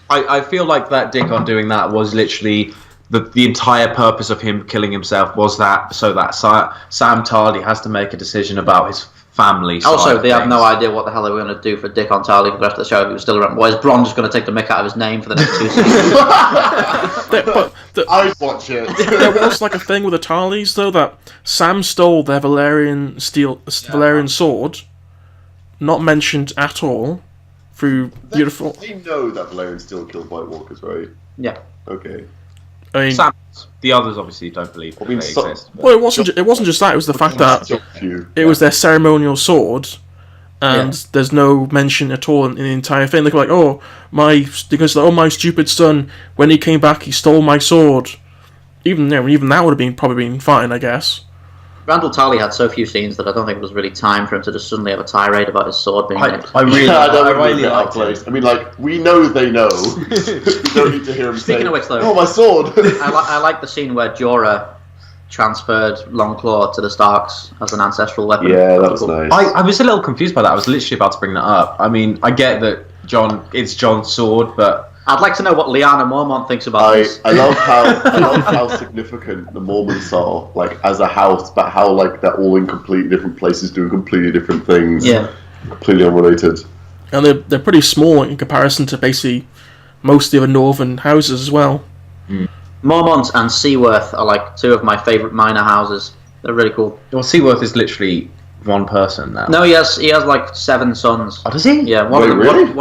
Speaker 4: I feel like that Dick on doing that was literally the entire purpose of him killing himself was that so that Sam Tarly has to make a decision about his family.
Speaker 2: Also, they have no idea what the hell they were going to do for Dick Ontali for the rest of the show if he was still around. Why is Bron just going to take the mick out of his name for the next 2 seasons?
Speaker 3: I'd watch it.
Speaker 1: There was like a thing with the Tarleys, though, that Sam stole their Valerian sword, not mentioned at all, through beautiful...
Speaker 3: They know that Valerian still killed White Walkers, right?
Speaker 2: Yeah.
Speaker 3: Okay.
Speaker 1: I mean,
Speaker 4: the others obviously don't believe that they exist.
Speaker 1: Well, it wasn't just that. It was the fact that it was their ceremonial sword, and there's no mention at all in the entire thing. They're like, my stupid son, when he came back, he stole my sword. Even that would have probably been fine, I guess.
Speaker 2: Randall Tarly had so few scenes that I don't think it was really time for him to just suddenly have a tirade about his sword being nicked.
Speaker 4: I really
Speaker 3: liked it. I mean, like, we know they know. We don't need to hear him
Speaker 2: Speaking of which, though,
Speaker 3: my sword!
Speaker 2: I like the scene where Jorah transferred Longclaw to the Starks as an ancestral weapon.
Speaker 3: Yeah, that was nice.
Speaker 4: I was a little confused by that. I was literally about to bring that up. I mean, I get that it's Jon's sword, but...
Speaker 2: I'd like to know what Lyanna Mormont thinks about this.
Speaker 3: I love how significant the Mormons are, like, as a house, but how, like, they're all in completely different places doing completely different things.
Speaker 2: Yeah.
Speaker 3: Completely unrelated.
Speaker 1: And they're pretty small in comparison to basically most of the other northern houses as well.
Speaker 2: Mormont and Seaworth are, like, two of my favourite minor houses. They're really cool.
Speaker 4: Well, Seaworth is literally one person now.
Speaker 2: No, he has like 7 sons.
Speaker 4: Oh, does he?
Speaker 2: Yeah, one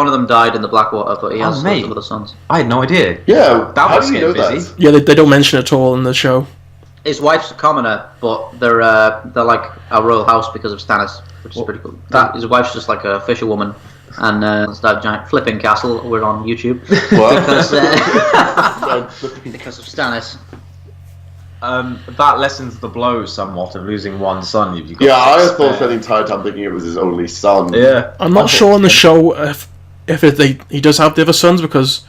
Speaker 2: of them died in the Blackwater, but he has lots of other sons.
Speaker 4: I had no idea.
Speaker 3: Yeah,
Speaker 4: that was getting busy.
Speaker 3: That?
Speaker 1: Yeah, they don't mention it at all in the show.
Speaker 2: His wife's a commoner, but they're like a royal house because of Stannis, which is pretty cool. His wife's just like a fisherwoman, and it's that giant flipping castle. We're on YouTube because of Stannis.
Speaker 4: That lessens the blow somewhat of losing one son.
Speaker 3: I thought for the entire time thinking it was his only son.
Speaker 4: Yeah,
Speaker 1: I'm not sure on the show if he does have the other sons because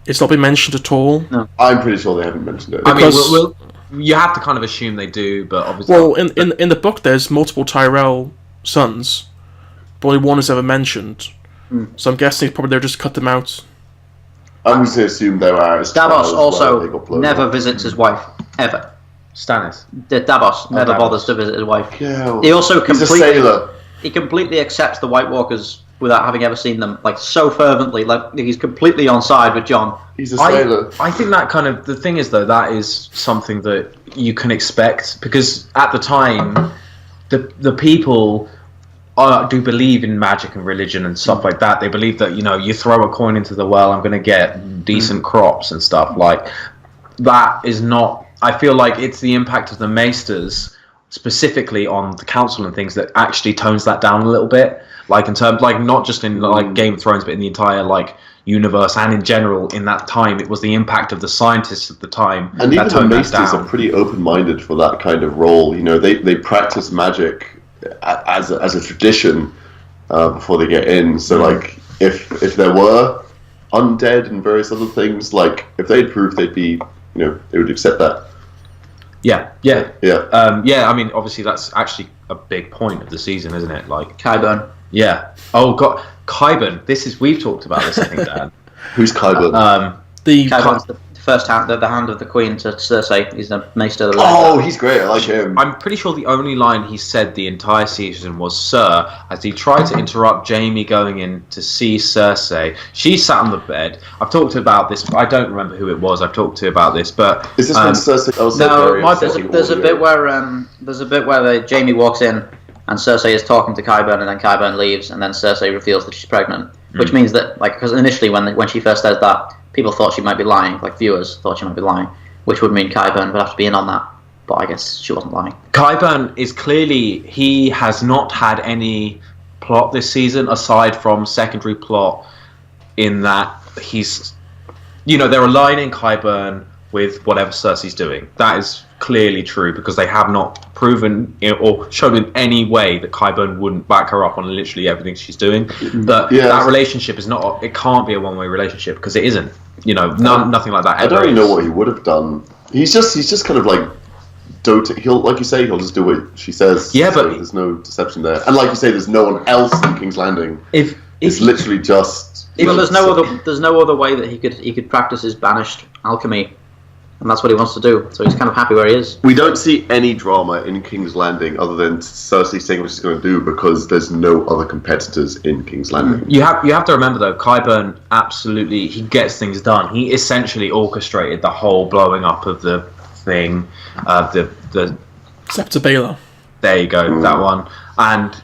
Speaker 1: it's not been mentioned at all.
Speaker 2: No.
Speaker 3: I'm pretty sure they haven't mentioned it.
Speaker 1: Because,
Speaker 4: I mean, you have to kind of assume they do, but obviously.
Speaker 1: Well, in the book, there's multiple Tyrell sons, but only one is ever mentioned. So I'm guessing they'll just cut them out.
Speaker 3: I'm going to assume there are.
Speaker 2: Davos also never visits his wife ever.
Speaker 4: Stannis.
Speaker 2: Davos never bothers to visit his wife.
Speaker 3: Yeah,
Speaker 2: he also
Speaker 3: he's a sailor.
Speaker 2: He completely accepts the White Walkers without having ever seen them, like so fervently. Like he's completely on side with Jon.
Speaker 3: He's a sailor.
Speaker 4: I think that kind of the thing is though that is something that you can expect because at the time, the people do believe in magic and religion and stuff like that. They believe that you throw a coin into the well, I'm going to get decent crops and stuff like that. Is not. I feel like it's the impact of the Maesters, specifically on the council and things, that actually tones that down a little bit. Like in terms, like not just in like Game of Thrones, but in the entire like universe and in general. In that time, it was the impact of the scientists at the time.
Speaker 3: And even the Maesters are pretty open-minded for that kind of role. They practice magic as a tradition before they get in. So like if there were undead and various other things, like if they'd prove they'd be, they would accept that.
Speaker 4: Yeah.
Speaker 3: I
Speaker 4: mean, obviously, that's actually a big point of the season, isn't it? Like
Speaker 2: Qyburn.
Speaker 4: Yeah. Oh God, Qyburn. We've talked about this, I think, Dan.
Speaker 3: Who's Qyburn?
Speaker 2: Qyburn's the first hand, the hand of the Queen to Cersei. He's the Maester of the
Speaker 3: Oh, he's great. I like him.
Speaker 4: I'm pretty sure the only line he said the entire season was "Sir," as he tried to interrupt Jaime going in to see Cersei. She sat on the bed. I've talked about this. I don't remember who it was. I've talked to about this, but
Speaker 3: is this when Cersei?
Speaker 2: There's a bit where Jaime walks in and Cersei is talking to Qyburn, and then Qyburn leaves, and then Cersei reveals that she's pregnant, which means that, like, because initially when she first says that, people thought she might be lying, like viewers thought she might be lying, which would mean Qyburn would have to be in on that. But I guess she wasn't lying.
Speaker 4: Qyburn is clearly, he has not had any plot this season aside from secondary plot, in that he's, they're aligning Qyburn with whatever Cersei's doing. That is clearly true, because they have not proven or shown in any way that Qyburn wouldn't back her up on literally everything she's doing. But that relationship is not, it can't be a one-way relationship, because it isn't. Nothing like that ever.
Speaker 3: I don't even know what he would have done. He's just kind of like doting. He'll, like you say, he'll just do what she says.
Speaker 4: Yeah,
Speaker 3: so
Speaker 4: but
Speaker 3: there's no deception there. And like you say, there's no one else in King's Landing. It's literally just.
Speaker 2: Well, there's no other way that he could practice his banished alchemy. And that's what he wants to do, so he's kind of happy where he is.
Speaker 3: We don't see any drama in King's Landing other than Cersei saying what she's going to do, because there's no other competitors in King's Landing.
Speaker 4: You have to remember, though, Qyburn absolutely, he gets things done. He essentially orchestrated the whole blowing up of the thing, the
Speaker 1: Scepter Baylor.
Speaker 4: There you go, that one. And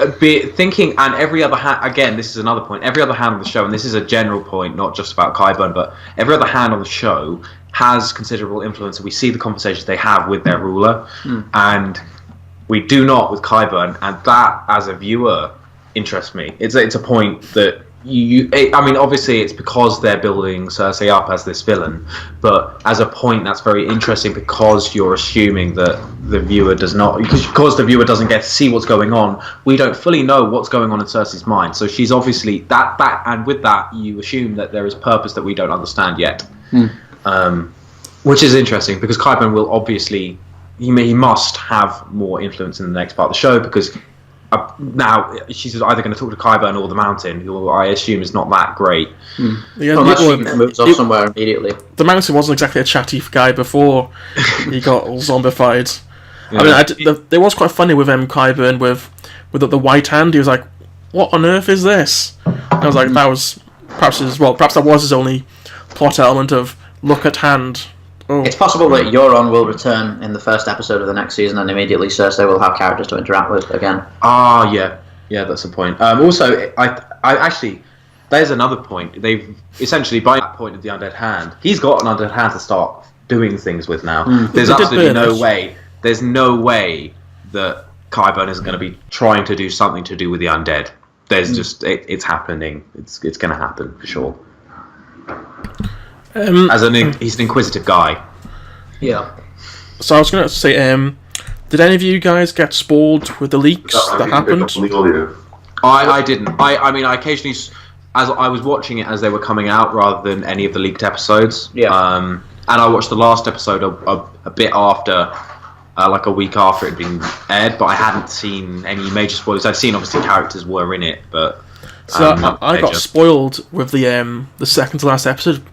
Speaker 4: thinking, and every other hand, again, this is another point, every other hand on the show, and this is a general point, not just about Qyburn, but every other hand on the show has considerable influence, and we see the conversations they have with their ruler, and we do not with Qyburn, and that, as a viewer, interests me. It's a point that obviously it's because they're building Cersei up as this villain, but as a point that's very interesting, because you're assuming that the viewer does not, because the viewer doesn't get to see what's going on. We don't fully know what's going on in Cersei's mind, so she's obviously that, and with that you assume that there is purpose that we don't understand yet, which is interesting, because Qyburn will obviously, he must have more influence in the next part of the show, because now she's either going to talk to Qyburn or the Mountain, who I assume is not that great.
Speaker 2: Unless she moves off somewhere immediately.
Speaker 1: The Mountain wasn't exactly a chatty guy before he got all zombified. Yeah. It was quite funny with Qyburn with the White Hand. He was like, "What on earth is this?" And I was like, "That was perhaps that was his only plot element of look at hand." Oh.
Speaker 2: It's possible that Euron will return in the first episode of the next season, and immediately Cersei will have characters to interact with again.
Speaker 4: Yeah, that's a point. Also, I actually, there's another point. They've essentially, by that point of the Undead Hand, he's got an Undead Hand to start doing things with now. There's absolutely no way. There's no way that Qyburn isn't going to be trying to do something to do with the Undead. There's just it's happening. It's going to happen for sure. He's an inquisitive guy.
Speaker 2: Yeah.
Speaker 1: So I was going to say, did any of you guys get spoiled with the leaks that happened?
Speaker 4: I didn't. I occasionally, as I was watching it as they were coming out, rather than any of the leaked episodes.
Speaker 2: Yeah.
Speaker 4: And I watched the last episode a bit after, like a week after it had been aired, but I hadn't seen any major spoilers. I'd seen obviously characters were in it, but
Speaker 1: so I got spoiled with the second to last episode.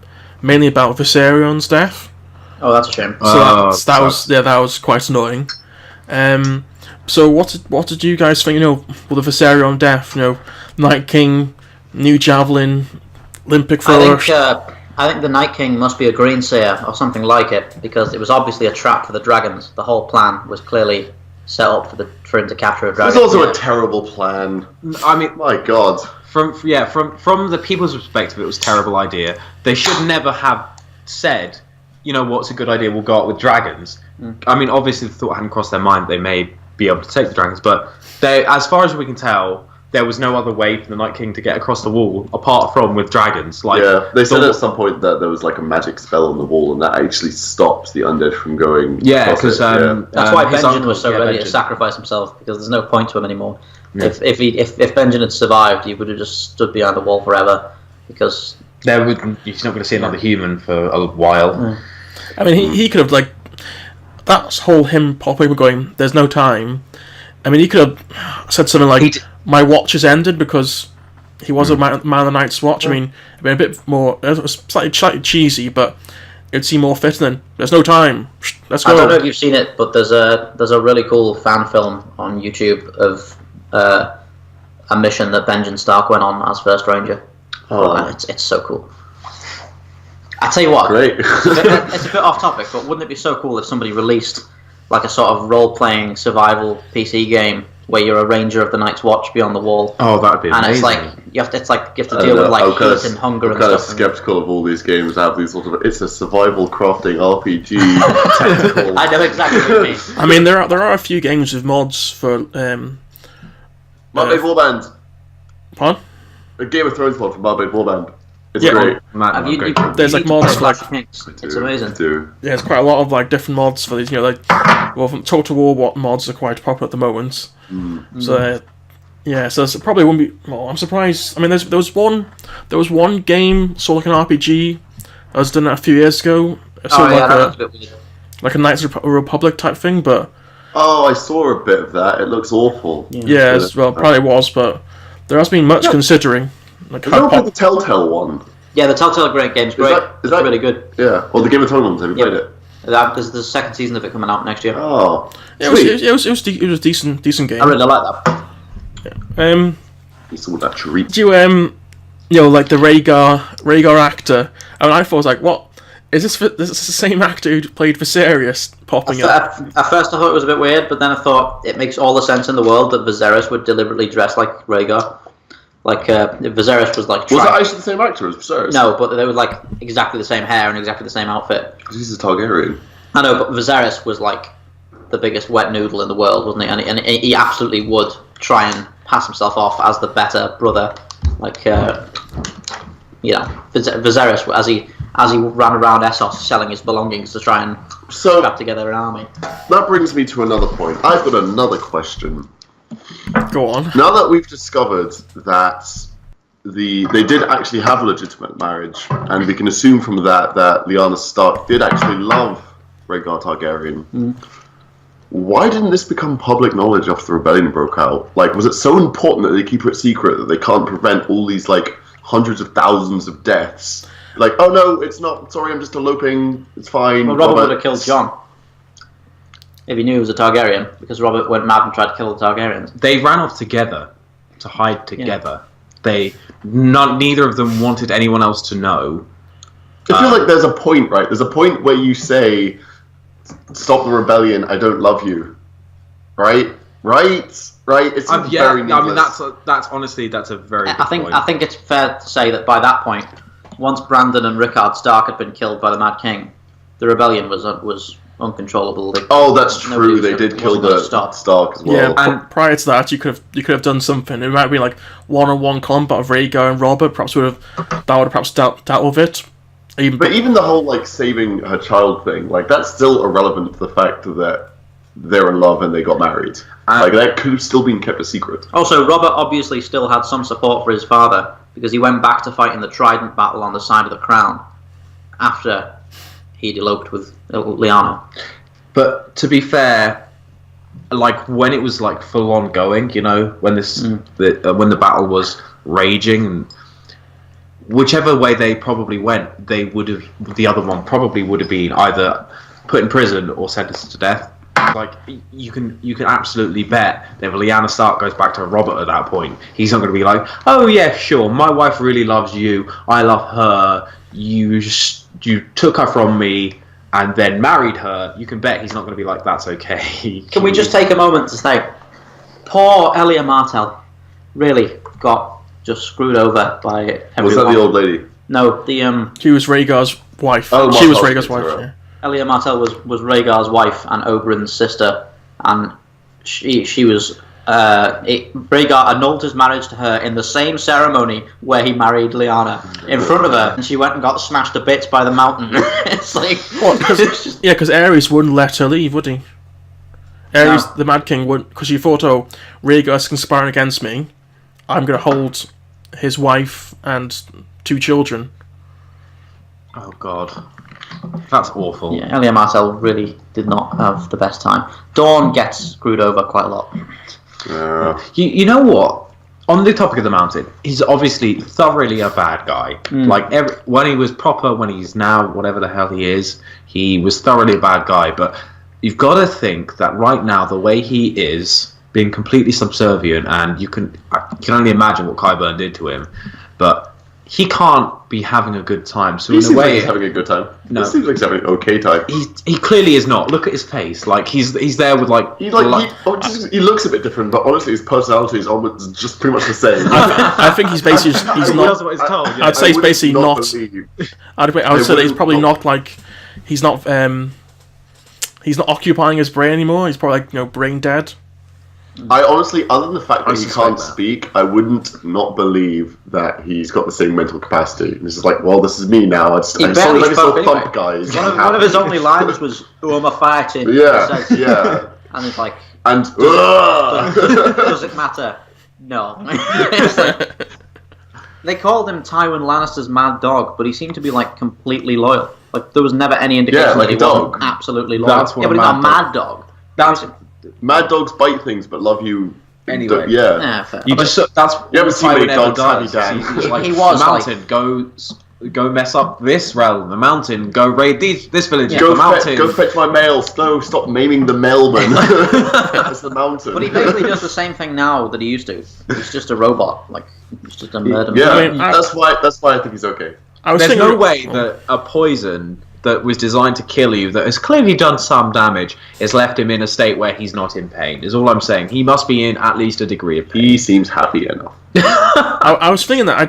Speaker 1: Mainly about Viserion's death.
Speaker 2: Oh, that's a shame.
Speaker 1: So that was quite annoying. So what did you guys think? With the Viserion death, Night King, new javelin, Olympic thrower.
Speaker 2: I think the Night King must be a Greenseer or something like it, because it was obviously a trap for the dragons. The whole plan was clearly set up for him to capture a dragon.
Speaker 3: It was also a terrible plan. I mean, my God.
Speaker 4: From the people's perspective, it was a terrible idea. They should never have said, what's a good idea, we'll go out with dragons. I mean, obviously the thought hadn't crossed their mind they may be able to take the dragons, but as far as we can tell, there was no other way for the Night King to get across the wall apart from with dragons.
Speaker 3: They said at some point that there was like a magic spell on the wall, and that actually stops the undead from going.
Speaker 4: Yeah, because
Speaker 2: that's why Benjen was so ready to sacrifice himself, because there's no point to him anymore. Yeah. If Benjen had survived, he would have just stood behind the wall forever, because
Speaker 4: he's not going to see another human for a while.
Speaker 1: I mean, he could have that whole him popping and going, "There's no time." I mean, he could have said something like, "My watch has ended," because he was a man of the Night's Watch. I mean, it'd been a bit more, it was slightly cheesy, but it'd seem more fitting. There's no time. Let's go.
Speaker 2: I don't know if you've seen it, but there's a really cool fan film on YouTube of a mission that Benjen Stark went on as First Ranger. Oh, it's so cool. I tell you what,
Speaker 3: great.
Speaker 2: It's a bit off topic, but wouldn't it be so cool if somebody released like a sort of role-playing survival PC game where you're a ranger of the Night's Watch beyond the wall?
Speaker 4: Oh, that'd be amazing.
Speaker 2: And you have to deal with like heat and hunger and stuff.
Speaker 3: I'm kind of skeptical of all these games that have these sort of. It's a survival crafting RPG. Technical.
Speaker 2: I know exactly what you mean.
Speaker 1: I mean, there are a few games with mods for.
Speaker 3: Marbleblade Warband.
Speaker 1: Pardon?
Speaker 3: A Game of Thrones mod for Marbleblade Warband. It's
Speaker 1: Yeah.
Speaker 3: great.
Speaker 1: There's like mods for like.
Speaker 2: It's amazing.
Speaker 3: Yeah,
Speaker 1: there's quite a lot of like different mods for these. You know, like Total War mods are quite popular at the moment. So so it probably wouldn't be. Well, I'm surprised. I mean, there was one game sort of like an RPG that was done a few years ago. Sort of
Speaker 2: that was a bit weird.
Speaker 1: Like a Knights of the Republic type thing, but.
Speaker 3: Oh, I saw a bit of that. It looks awful.
Speaker 1: Yeah, well, probably was, but there has been much considering. Like
Speaker 3: is that the Telltale one?
Speaker 2: Yeah, the Telltale game's great.
Speaker 3: Is that
Speaker 2: really good?
Speaker 3: Yeah. Well, the Game of Thrones ones. Have you played it?
Speaker 2: There's the second season of it coming out next year.
Speaker 3: Oh,
Speaker 1: it was a decent game.
Speaker 2: I really like that.
Speaker 3: You saw that treat.
Speaker 1: Do you like the Rhaegar actor? I mean, I thought, like, what is this? This is the same actor who played Viserys popping up.
Speaker 2: At first, I thought it was a bit weird, but then I thought it makes all the sense in the world that Viserys would deliberately dress like Rhaegar. Like Viserys was like.
Speaker 3: Was it actually the same actor as Viserys?
Speaker 2: No, but they were like exactly the same hair and exactly the same outfit.
Speaker 3: Because he's a Targaryen.
Speaker 2: I know, but Viserys was like the biggest wet noodle in the world, wasn't he? And he absolutely would try and pass himself off as the better brother. Like, Viserys, as he ran around Essos selling his belongings to try and scrap together an army.
Speaker 3: That brings me to another point. I've got another question.
Speaker 1: Go on.
Speaker 3: Now that we've discovered that they did actually have a legitimate marriage, and we can assume from that Lyanna Stark did actually love Rhaegar Targaryen, why didn't this become public knowledge after the rebellion broke out? Like, was it so important that they keep it secret that they can't prevent all these, like, hundreds of thousands of deaths? Like, oh no, it's not, sorry, I'm just eloping, it's fine.
Speaker 2: Well, Robert would have killed Jon if he knew he was a Targaryen, because Robert went mad and tried to kill the Targaryens.
Speaker 4: They ran off together to hide together. Yeah. Neither of them wanted anyone else to know.
Speaker 3: I feel like there's a point, right? There's a point where you say, "Stop the rebellion! I don't love you." Right? It seems very needless.
Speaker 4: I mean, that's honestly a very. Good point.
Speaker 2: I think it's fair to say that by that point, once Brandon and Rickard Stark had been killed by the Mad King, the rebellion was uncontrollable.
Speaker 3: That's true. They did kill the Stark as well.
Speaker 1: Yeah, and prior to that, you could have done something. It might have been like one-on-one combat of Rhaegar and Robert. Perhaps would have dealt with it.
Speaker 3: Even the whole like saving her child thing, like that's still irrelevant to the fact that they're in love and they got married. Like that could have still been kept a secret.
Speaker 2: Also, Robert obviously still had some support for his father because he went back to fight in the Trident battle on the side of the Crown after he'd eloped with Lyanna.
Speaker 4: But to be fair, like when it was like full on going, you know, when when the battle was raging, and whichever way they probably went, the other one probably would have been either put in prison or sentenced to death. Like you can absolutely bet that if Lyanna Stark goes back to Robert at that point, he's not going to be like, oh yeah, sure, my wife really loves you, I love her, you took her from me and then married her. You can bet he's not going to be like, that's okay.
Speaker 2: Can we just take a moment to say, poor Elia Martell really got just screwed over by everyone.
Speaker 3: Was that the old lady?
Speaker 2: No, the
Speaker 1: She was Rhaegar's wife.
Speaker 3: Oh,
Speaker 1: she was Rhaegar's wife. Yeah.
Speaker 2: Elia Martell was Rhaegar's wife and Oberyn's sister, and she was Rhaegar annulled his marriage to her in the same ceremony where he married Lyanna in front of her, and she went and got smashed to bits by the mountain. It's like
Speaker 1: because Aerys wouldn't let her leave, would he? Aerys, the Mad King, wouldn't, because she thought, oh, Rhaegar's conspiring against me. I'm going to hold his wife and 2 children.
Speaker 4: Oh God, that's awful.
Speaker 2: Yeah, Elia Martell really did not have the best time. Dawn gets screwed over quite a lot.
Speaker 4: You know what? on the topic of the Mountain, he's obviously thoroughly a bad guy. Like when he was proper, when he's now whatever the hell he is, he was thoroughly a bad guy. But you've got to think that right now, the way he is, being completely subservient, and I can only imagine what Qyburn did to him, but he can't be having a good time. So
Speaker 3: he
Speaker 4: in a
Speaker 3: seems
Speaker 4: way,
Speaker 3: like he's having a good time.
Speaker 4: No.
Speaker 3: He seems like he's having an okay time.
Speaker 4: He clearly is not. Look at his face. Like he's there with like
Speaker 3: he looks a bit different, but honestly, his personality is almost just pretty much the same.
Speaker 1: I think he's basically he's
Speaker 4: he
Speaker 1: not.
Speaker 4: does what he's told. Yeah.
Speaker 1: I'd say he's basically not. I would say that he's probably not like he's not occupying his brain anymore. He's probably like brain dead.
Speaker 3: I honestly, other than the fact that he can't speak, I wouldn't not believe that he's got the same mental capacity. And it's just like, well, this is me now. I saw thump guys.
Speaker 2: One of his only lines was, "Who am I fighting?"
Speaker 3: Yeah, yeah.
Speaker 2: And it's like,
Speaker 3: and
Speaker 2: does it matter? No. They called him Tywin Lannister's mad dog, but he seemed to be like completely loyal. Like there was never any indication that he wasn't absolutely loyal.
Speaker 4: That's what
Speaker 2: but he's not a mad dog.
Speaker 3: Mad dogs bite things, but love you
Speaker 4: anyway.
Speaker 3: Yeah.
Speaker 2: Fair.
Speaker 4: You just that's
Speaker 3: you haven't seen many dogs, have you,
Speaker 4: Dan?
Speaker 3: Dan?
Speaker 4: Like,
Speaker 2: He was
Speaker 4: the Mountain. Go mess up this realm. The Mountain. Go raid this village.
Speaker 2: Yeah.
Speaker 4: The Mountain.
Speaker 3: Go fetch my mail. Stop maiming the mailman. That's the Mountain.
Speaker 2: But he basically does the same thing now that he used to. He's just a robot. Like he's just a murder.
Speaker 3: Yeah,
Speaker 1: I mean,
Speaker 3: that's why I think he's okay.
Speaker 4: There's no way that a poison that was designed to kill you, that has clearly done some damage, has left him in a state where he's not in pain, is all I'm saying. He must be in at least a degree of pain.
Speaker 3: He seems happy enough.
Speaker 1: I was thinking that,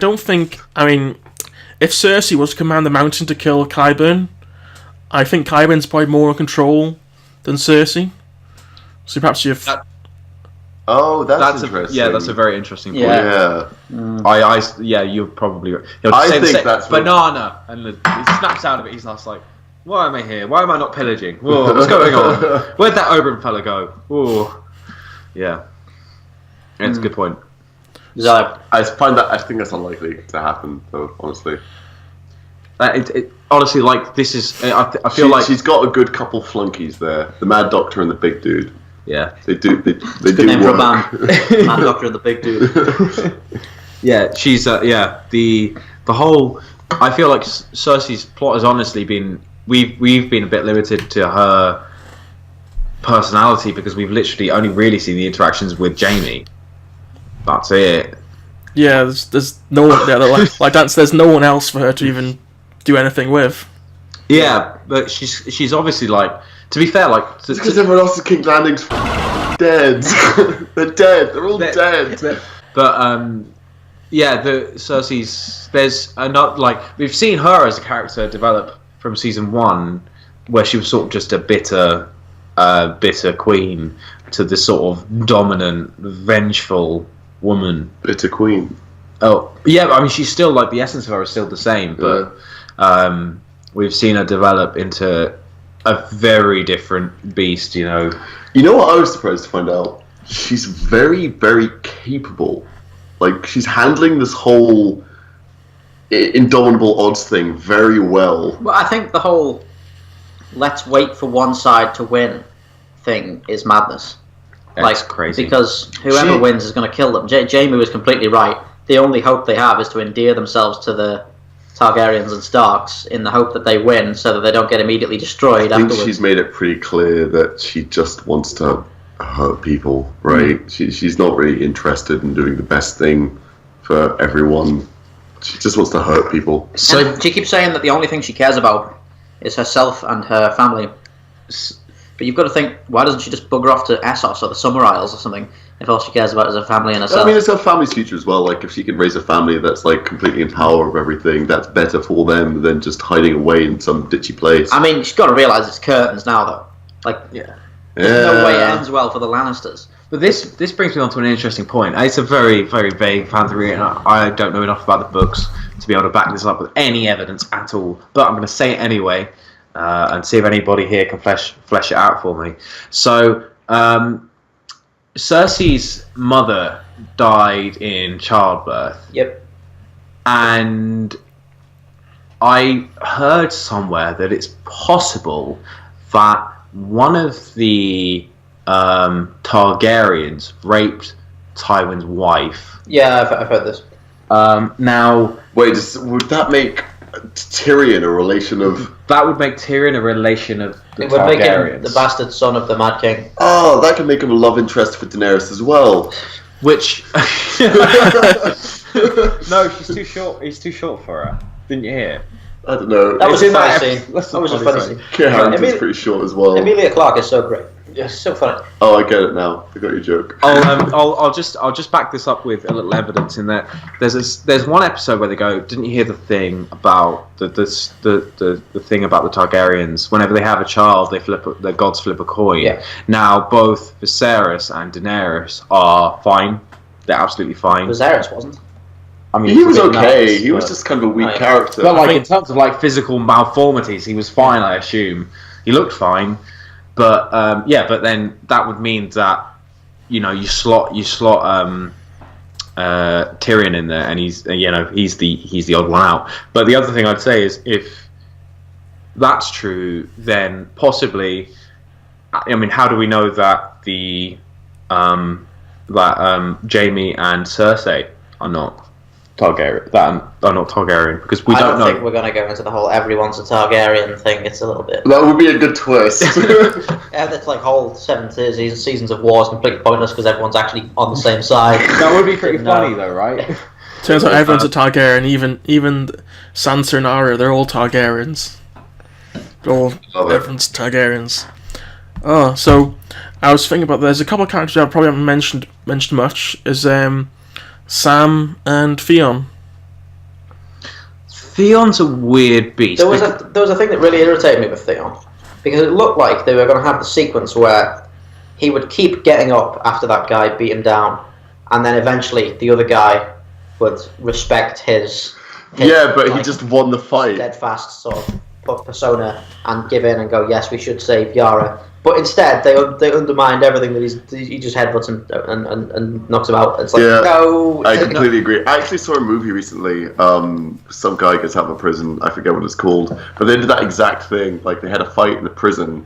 Speaker 1: if Cersei was to command the Mountain to kill Qyburn, I think Qyburn's probably more in control than Cersei. So perhaps you've...
Speaker 3: That's interesting.
Speaker 4: Yeah, that's a very interesting point.
Speaker 3: Yeah.
Speaker 4: You're probably right.
Speaker 3: I think that's
Speaker 4: banana, and he snaps out of it. He's just like, "Why am I here? Why am I not pillaging? Whoa, what's going on? Where'd that Oberyn fella go?" Whoa. Yeah, it's a good point.
Speaker 3: I think that's unlikely to happen, though. Honestly,
Speaker 4: honestly, like this is. I feel like
Speaker 3: she's got a good couple flunkies there. The Mad Doctor and the Big Dude.
Speaker 4: Yeah,
Speaker 3: they do. They
Speaker 2: good
Speaker 3: do
Speaker 2: name
Speaker 3: work.
Speaker 2: for a band. Mad Doctor and the Big Dude.
Speaker 4: Yeah, she's the whole. I feel like Cersei's plot has honestly been we've been a bit limited to her personality because we've literally only really seen the interactions with Jaime. That's it.
Speaker 1: Yeah, there's no one there. Like that's there's no one else for her to even do anything with.
Speaker 4: Yeah, but she's obviously like. To be fair, like...
Speaker 3: It's because everyone else in King's Landing's dead. They're dead. They're all dead.
Speaker 4: But, the Cersei's... There's not like... We've seen her as a character develop from season 1, where she was sort of just a bitter queen, to this sort of dominant, vengeful woman.
Speaker 3: Bitter queen.
Speaker 4: Oh, yeah, I mean, she's still, like, the essence of her is still the same, but we've seen her develop into... a very different beast,
Speaker 3: You know what I was surprised to find out? She's very, very capable. Like, she's handling this whole indomitable odds thing very well.
Speaker 2: Well, I think the whole let's wait for one side to win thing is madness.
Speaker 4: That's crazy.
Speaker 2: Because whoever wins is going to kill them. Jaime was completely right. The only hope they have is to endear themselves to the Targaryens and Starks in the hope that they win so that they don't get immediately destroyed afterwards.
Speaker 3: I think she's made it pretty clear that she just wants to hurt people, right? She's not really interested in doing the best thing for everyone. She just wants to hurt people.
Speaker 2: So she keeps saying that the only thing she cares about is herself and her family. But you've got to think, why doesn't she just bugger off to Essos or the Summer Isles or something if all she cares about is her family and herself?
Speaker 3: I mean, it's her family's future as well. Like, if she can raise a family that's, like, completely in power of everything, that's better for them than just hiding away in some ditchy place.
Speaker 2: I mean, she's got to realise it's curtains now, though. Like, there's no way it ends well for the Lannisters.
Speaker 4: But this brings me on to an interesting point. It's a very, very vague fan theory, and I don't know enough about the books to be able to back this up with any evidence at all. But I'm going to say it anyway, and see if anybody here can flesh it out for me. So, Cersei's mother died in childbirth.
Speaker 2: Yep.
Speaker 4: And I heard somewhere that it's possible that one of the Targaryens raped Tywin's wife.
Speaker 2: Yeah, I've heard this.
Speaker 4: Now,
Speaker 3: wait, would that make Tyrion a relation of?
Speaker 4: That would make Tyrion a relation of the
Speaker 2: It would
Speaker 4: Targaryens.
Speaker 2: make him the bastard son of the Mad King.
Speaker 3: Oh, that could make him a love interest for Daenerys as well.
Speaker 4: Which no, she's too short. He's too short for her. Didn't you hear?
Speaker 3: I don't know.
Speaker 2: That was a funny scene.
Speaker 4: That's
Speaker 2: That was a funny scene.
Speaker 3: Kit Harington's pretty short as well.
Speaker 2: Emilia Clarke is so great. Yeah, so funny.
Speaker 3: Oh, I get it now. I got your joke.
Speaker 4: I'll just back this up with a little evidence in that there's one episode where they go, didn't you hear the thing about the thing about the Targaryens? Whenever they have a child, the gods flip a coin.
Speaker 2: Yeah.
Speaker 4: Now both Viserys and Daenerys are fine. They're absolutely fine.
Speaker 2: Viserys wasn't.
Speaker 4: I mean,
Speaker 3: He was
Speaker 4: forbidden
Speaker 3: okay.
Speaker 4: knowledge,
Speaker 3: He was
Speaker 4: but-
Speaker 3: just kind of a weak
Speaker 2: Oh, yeah.
Speaker 3: character.
Speaker 4: But like in terms of like physical malformities, he was fine. I assume he looked fine, but but then that would mean that you slot Tyrion in there, and he's the odd one out. But the other thing I'd say is if that's true, then possibly, I mean, how do we know that Jaime and Cersei are not Targaryen? Because we
Speaker 2: I
Speaker 4: don't know.
Speaker 2: think we're going to go into the whole everyone's a Targaryen thing. It's a little bit.
Speaker 3: That would be a good twist.
Speaker 2: Yeah, that's like whole 7 seasons of war is completely pointless because everyone's actually on the same side.
Speaker 4: That would be pretty
Speaker 2: No.
Speaker 4: funny, though, right?
Speaker 1: Turns out everyone's a Targaryen, even Sansa and Arya, they're all Targaryens. Everyone's Targaryens. Oh, so I was thinking about there's a couple of characters I probably haven't mentioned much. Is Sam and Theon.
Speaker 4: Theon's a weird beast.
Speaker 2: There was a thing that really irritated me with Theon because it looked like they were going to have the sequence where he would keep getting up after that guy beat him down, and then eventually the other guy would respect his
Speaker 3: yeah, but he
Speaker 2: like,
Speaker 3: just won the fight.
Speaker 2: steadfast sort of persona and give in and go, yes, we should save Yara. But instead, they undermined everything that he just headbutts him and knocks him out. It's like, no.
Speaker 3: I completely agree. I actually saw a movie recently. Some guy gets out of prison. I forget what it's called. But they did that exact thing. Like, they had a fight in the prison,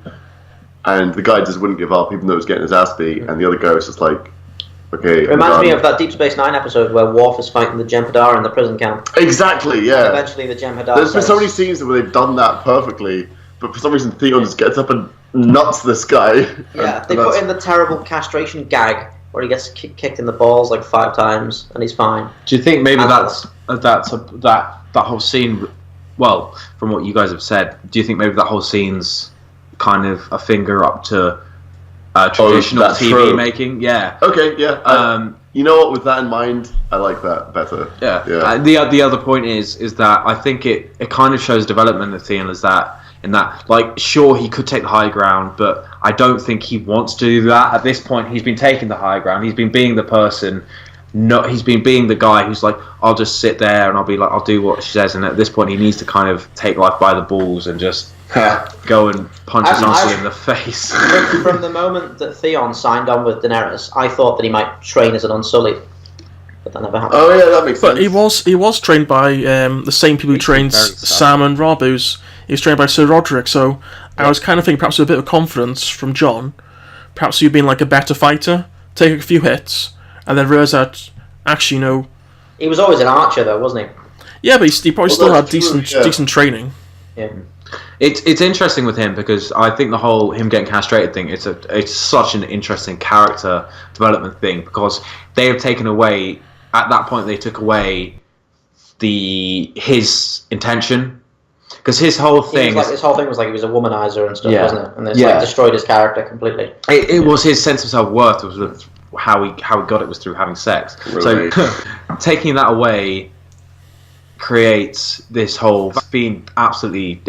Speaker 3: and the guy just wouldn't give up, even though he was getting his ass beat. And the other guy was just like, okay.
Speaker 2: It reminds me of that Deep Space Nine episode where Worf is fighting the Jem'Hadar in the prison camp.
Speaker 3: Exactly, yeah.
Speaker 2: And eventually the Jem'Hadar
Speaker 3: There's been so many scenes where they've done that perfectly, but for some reason Theon just gets up and nuts this guy.
Speaker 2: Yeah, they put in the terrible castration gag where he gets kicked in the balls like 5 times and he's fine.
Speaker 4: Do you think maybe that whole scene? Well, from what you guys have said, do you think maybe that whole scene's kind of a finger up to traditional TV making? Yeah.
Speaker 3: Okay. Yeah. You know what? With that in mind, I like that better.
Speaker 4: Yeah.
Speaker 3: Yeah.
Speaker 4: The other point is that I think it kind of shows development of Theon as that. In that, like, sure, he could take the high ground, but I don't think he wants to do that. At this point, he's been taking the high ground. He's been being the person. He's been being the guy who's like, I'll just sit there and I'll be like, I'll do what she says. And at this point, he needs to kind of take life by the balls and just go and punch his uncle in the face.
Speaker 2: From the moment that Theon signed on with Daenerys, I thought that he might train as an Unsullied. But that never happened.
Speaker 3: Oh yeah, that makes sense.
Speaker 1: But he was trained by the same people who trained Sam and Robb. He was trained by Sir Roderick. So I was kind of thinking perhaps with a bit of confidence from Jon, perhaps you've been like a better fighter, take a few hits, and then realize that actually
Speaker 2: he was always an archer though, wasn't he?
Speaker 1: Yeah, but he probably still had decent training.
Speaker 2: Yeah.
Speaker 4: It's interesting with him because I think the whole him getting castrated thing it's such an interesting character development thing because they have taken away at that point they took away his intention because his whole thing
Speaker 2: his whole thing was like he was a womanizer and stuff, wasn't it? And it's
Speaker 4: like
Speaker 2: destroyed his character completely.
Speaker 4: It was his sense of self-worth was how he got it was through having sex. Really? So taking that away creates this whole being absolutely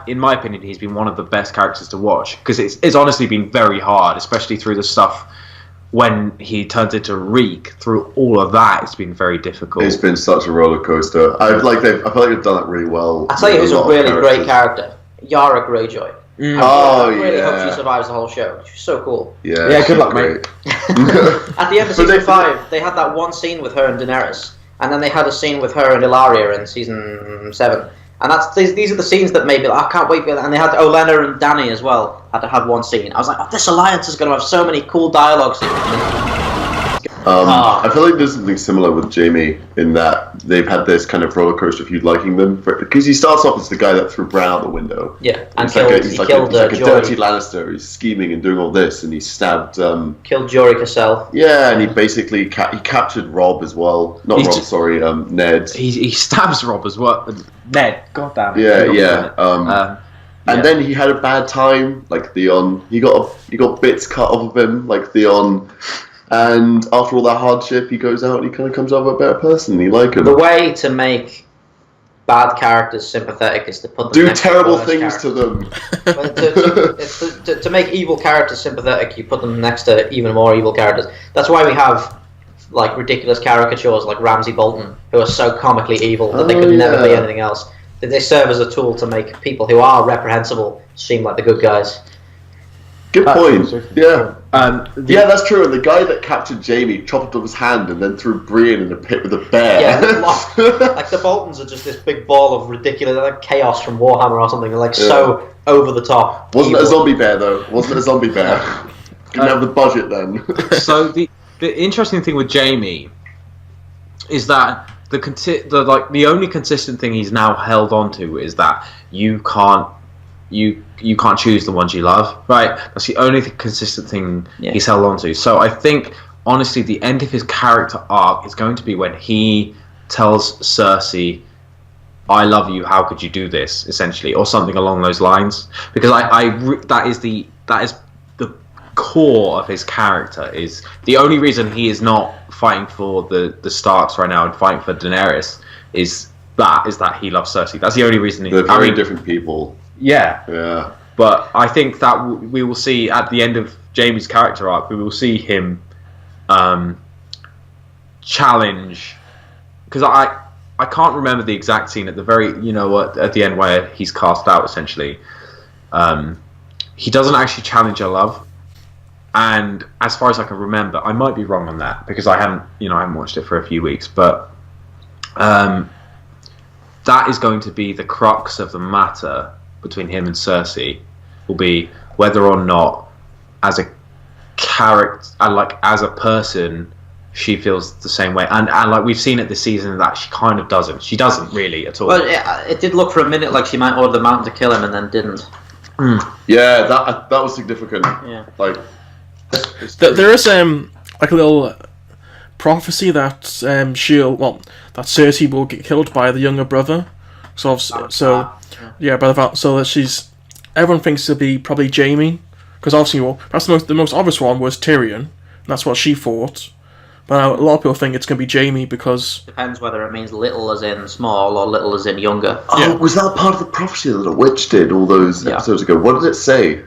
Speaker 4: in my opinion he's been one of the best characters to watch because it's honestly been very hard, especially through the stuff when he turns into Reek. Through all of that, it's been very difficult.
Speaker 3: It's been such a roller coaster. I feel like they've done it really well.
Speaker 2: I tell you, who's a really great character, Yara Greyjoy. I really hope she survives the whole show. She's so cool.
Speaker 3: Yeah,
Speaker 4: good luck, mate.
Speaker 2: At the end of season 5, they had that one scene with her and Daenerys, and then they had a scene with her and Ilaria in season 7. And these are the scenes that maybe I can't wait for. And they had Olenna and Dany as well. Had to have one scene. I was like, this alliance is going to have so many cool dialogue scenes.
Speaker 3: I feel like there's something similar with Jaime in that they've had this kind of roller coaster of you liking them because he starts off as the guy that threw Bran out the window.
Speaker 2: Yeah, and
Speaker 3: he's like a dirty Lannister. He's scheming and doing all this, and he stabbed.
Speaker 2: Killed Jory Cassell.
Speaker 3: Yeah, and he basically he captured Robb as well. Ned.
Speaker 4: He stabs Robb as well. Ned, goddamn.
Speaker 3: Yeah. And then he had a bad time, like Theon. He got bits cut off of him, like Theon. And after all that hardship, he goes out and he kind of comes out a better person. You like him.
Speaker 2: The way to make bad characters sympathetic is to put them
Speaker 3: do terrible things to them.
Speaker 2: To make evil characters sympathetic, you put them next to even more evil characters. That's why we have like ridiculous caricatures like Ramsay Bolton, who are so comically evil that they could never be anything else. They serve as a tool to make people who are reprehensible seem like the good guys.
Speaker 3: Good point. Yeah. Yeah, that's true. And the guy that captured Jaime chopped off his hand and then threw Brienne in a pit with a bear.
Speaker 2: Yeah, like the Boltons are just this big ball of ridiculous, like chaos from Warhammer or something. Like so over the top.
Speaker 3: Wasn't it a zombie bear though? Wasn't it a zombie bear? Didn't have the budget then.
Speaker 4: So the interesting thing with Jaime is that the only consistent thing he's now held on to is that you can't choose the ones you love, right? That's the only consistent thing he's held on to. So I think, honestly, the end of his character arc is going to be when he tells Cersei, "I love you. How could you do this?" essentially, or something along those lines. Because that is the core of his character. Is the only reason he is not fighting for the Starks right now and fighting for Daenerys is that he loves Cersei. That's the only reason.
Speaker 3: They're very different people.
Speaker 4: Yeah. But I think that we will see at the end of Jaime's character arc, we will see him challenge. Because I can't remember the exact scene at the very, at the end where he's cast out essentially. He doesn't actually challenge her love, and as far as I can remember, I might be wrong on that because I haven't watched it for a few weeks, but that is going to be the crux of the matter between him and Cersei, will be whether or not, as a character, as a person, she feels the same way. And like we've seen it this season, that she kind of doesn't. She doesn't really at all.
Speaker 2: Well, it did look for a minute like she might order the mountain to kill him, and then didn't.
Speaker 3: Yeah, that was significant. Yeah, like
Speaker 1: there is like a little prophecy that that Cersei will get killed by the younger brother. So that everyone thinks it'll be probably Jaime, because obviously, that's the most obvious one was Tyrion, and that's what she thought. But a lot of people think it's going to be Jaime because
Speaker 2: depends whether it means little as in small or little as in younger.
Speaker 3: Oh, was that part of the prophecy that a witch did all those episodes ago? What did it say?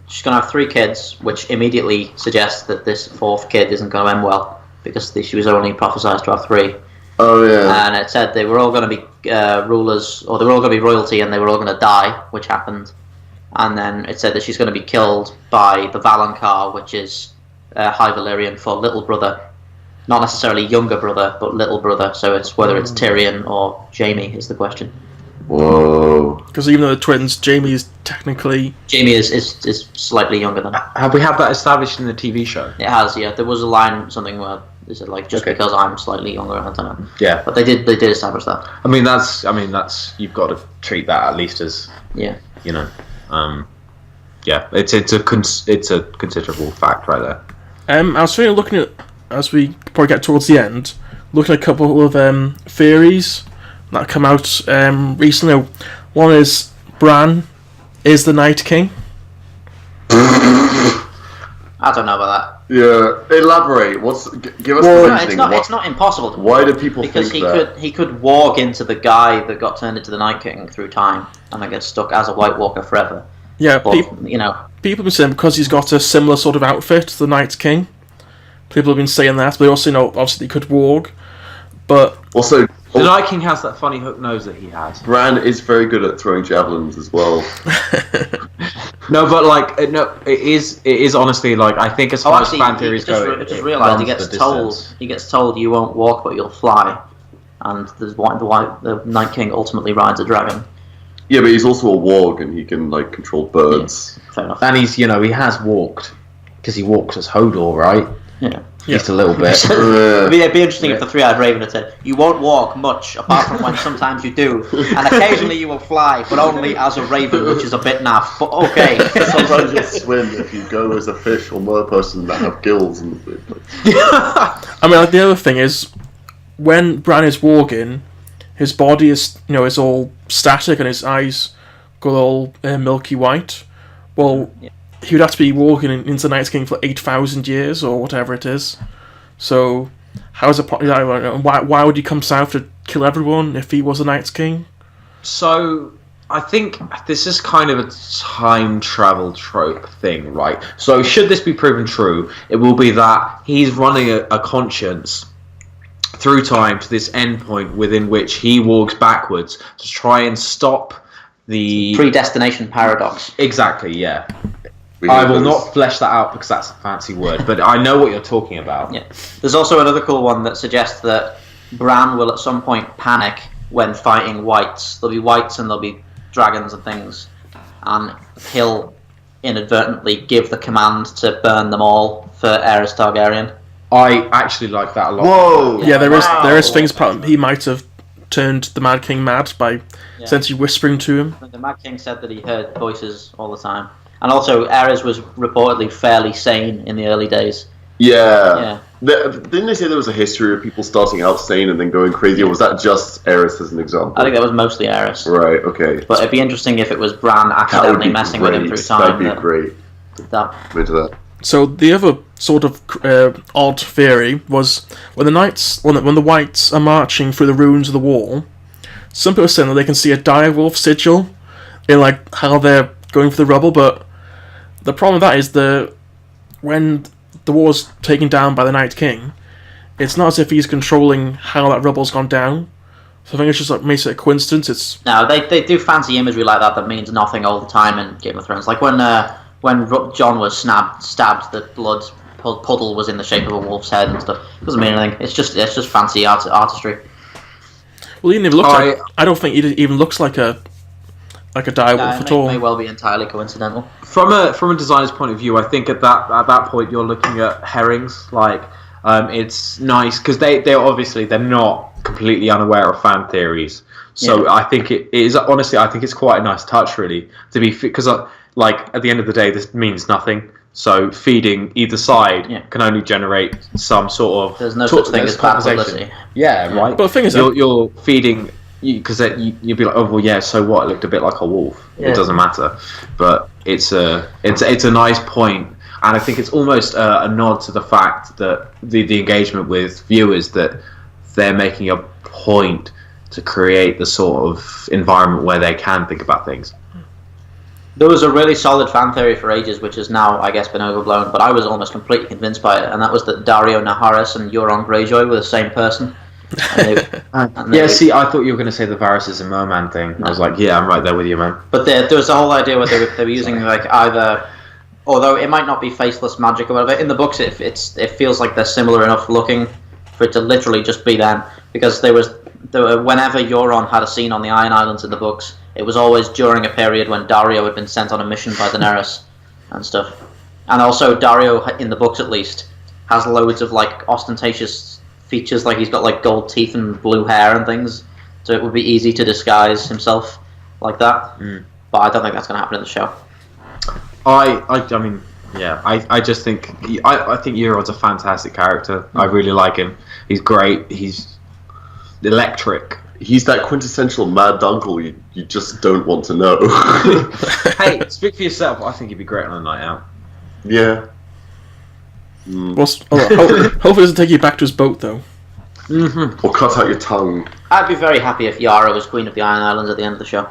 Speaker 2: She's going to have 3 kids, which immediately suggests that this 4th kid isn't going to end well, because she was only prophesied to have 3.
Speaker 3: Oh yeah.
Speaker 2: And it said they were all going to be rulers, or they were all going to be royalty, and they were all going to die, which happened. And then it said that she's going to be killed by the Valonqar, which is High Valyrian for little brother, not necessarily younger brother, but little brother. So it's whether it's Tyrion or Jaime is the question.
Speaker 3: Whoa!
Speaker 1: Because even though the twins, Jaime is technically
Speaker 2: is slightly younger than her.
Speaker 4: Have we had that established in the TV show?
Speaker 2: It has, yeah. There was a line, something where they said like, just because I'm slightly younger, I don't know.
Speaker 4: Yeah,
Speaker 2: but they did establish that.
Speaker 4: I mean that's you've got to treat that at least as it's a considerable fact right there.
Speaker 1: I was feeling looking at, as we probably get towards the end, looking at a couple of theories that come out recently. One is Bran is the Night King.
Speaker 2: I don't know about that.
Speaker 3: Yeah, elaborate. Give us the reasoning.
Speaker 2: It's not impossible.
Speaker 3: Why do people think that?
Speaker 2: Because he could walk into the guy that got turned into the Night King through time and then get stuck as a White Walker forever.
Speaker 1: Yeah,
Speaker 2: but,
Speaker 1: people have been saying because he's got a similar sort of outfit to the Night King. People have been saying that, but they also know obviously he could walk. But
Speaker 3: also,
Speaker 4: the Night King has that funny hook nose that he has.
Speaker 3: Bran is very good at throwing javelins as well.
Speaker 4: No, but it is honestly I think as far as fan theories go,
Speaker 2: I just realised he gets told you won't walk but you'll fly, and the Night King ultimately rides a dragon.
Speaker 3: Yeah, but he's also a warg and he can control birds.
Speaker 2: Yeah, fair enough.
Speaker 4: And he's he has walked because he walks as Hodor, right?
Speaker 2: Yeah.
Speaker 4: Just a little bit.
Speaker 2: It'd be interesting if the three-eyed raven had said, "You won't walk much, apart from when sometimes you do, and occasionally you will fly, but only as a raven, which is a bit naff. But okay."
Speaker 3: Sometimes you swim if you go as a fish or merperson that have gills.
Speaker 1: I mean, like, the other thing is, when Bran is walking, his body is, is all static and his eyes go all milky white. Well, he would have to be walking into the Night's King for 8,000 years or whatever it is. So, how's it? Why would he come south to kill everyone if he was the Night's King?
Speaker 4: So, I think this is kind of a time travel trope thing, right? So, should this be proven true, it will be that he's running a conscience through time to this endpoint within which he walks backwards to try and stop the
Speaker 2: predestination paradox.
Speaker 4: Exactly, yeah. I will not flesh that out because that's a fancy word, but I know what you're talking about.
Speaker 2: Yeah. There's also another cool one that suggests that Bran will at some point panic when fighting whites. There'll be whites and there'll be dragons and things, and he'll inadvertently give the command to burn them all for Aerys Targaryen.
Speaker 4: I actually like that a lot.
Speaker 3: Whoa!
Speaker 1: Yeah, there is things he might have turned the Mad King mad by essentially whispering to him.
Speaker 2: The Mad King said that he heard voices all the time. And also, Aerys was reportedly fairly sane in the early days.
Speaker 3: Yeah. Didn't they say there was a history of people starting out sane and then going crazy, or was that just Aerys as an example?
Speaker 2: I think that was mostly Aerys.
Speaker 3: Right, okay.
Speaker 2: But it'd be interesting if it was Bran accidentally messing with him through time.
Speaker 3: That'd be great. Into that.
Speaker 1: So the other sort of odd theory was when the Whites are marching through the ruins of the wall, some people are saying that they can see a direwolf sigil in like how they're going through the rubble, but the problem with that is when the war's taken down by the Night King, it's not as if he's controlling how that rubble's gone down. So I think it's just like makes it a coincidence.
Speaker 2: No, they do fancy imagery like that means nothing all the time in Game of Thrones. Like when Jon was stabbed, the blood puddle was in the shape of a wolf's head and stuff. It doesn't mean anything. It's just fancy artistry.
Speaker 1: Well, even if it looks I don't think it even looks like a direwolf at all.
Speaker 2: It may well be entirely coincidental.
Speaker 4: From a designer's point of view, I think at that point you're looking at herrings. Like it's nice because they're not completely unaware of fan theories. So I think it is honestly. I think it's quite a nice touch, really, to be because like at the end of the day, this means nothing. So feeding either side can only generate some sort of.
Speaker 2: There's no such thing as bad publicity.
Speaker 4: Yeah, right.
Speaker 1: But the thing is,
Speaker 4: you're feeding because you'd be like, oh well, yeah. So what? It looked a bit like a wolf. Yeah. It doesn't matter. But it's a nice point, and I think it's almost a nod to the fact that the engagement with viewers that they're making a point to create the sort of environment where they can think about things.
Speaker 2: There was a really solid fan theory for ages, which has now, I guess, been overblown, but I was almost completely convinced by it, and that was that Daario Naharis and Euron Greyjoy were the same person.
Speaker 4: See, I thought you were going to say the Varys is a merman thing. No. I was like, yeah, I'm right there with you, man.
Speaker 2: But there was a whole idea where they were using like either, although it might not be faceless magic or whatever. In the books, it feels like they're similar enough looking for it to literally just be them, because whenever Euron had a scene on the Iron Islands in the books, it was always during a period when Daario had been sent on a mission by Daenerys and stuff. And also Daario, in the books at least, has loads of like ostentatious features, like he's got like gold teeth and blue hair and things, so it would be easy to disguise himself like that. But I don't think that's going to happen in the show.
Speaker 4: I mean, yeah, I just think I think Euron's a fantastic character. I really like him. He's great. He's electric.
Speaker 3: He's that quintessential mad uncle you just don't want to know.
Speaker 4: Hey, speak for yourself. I think he'd be great on a night out.
Speaker 3: Yeah.
Speaker 1: Well, hopefully it doesn't take you back to his boat, though.
Speaker 3: Mm-hmm. Or cut out your tongue.
Speaker 2: I'd be very happy if Yara was Queen of the Iron Islands at the end of the show.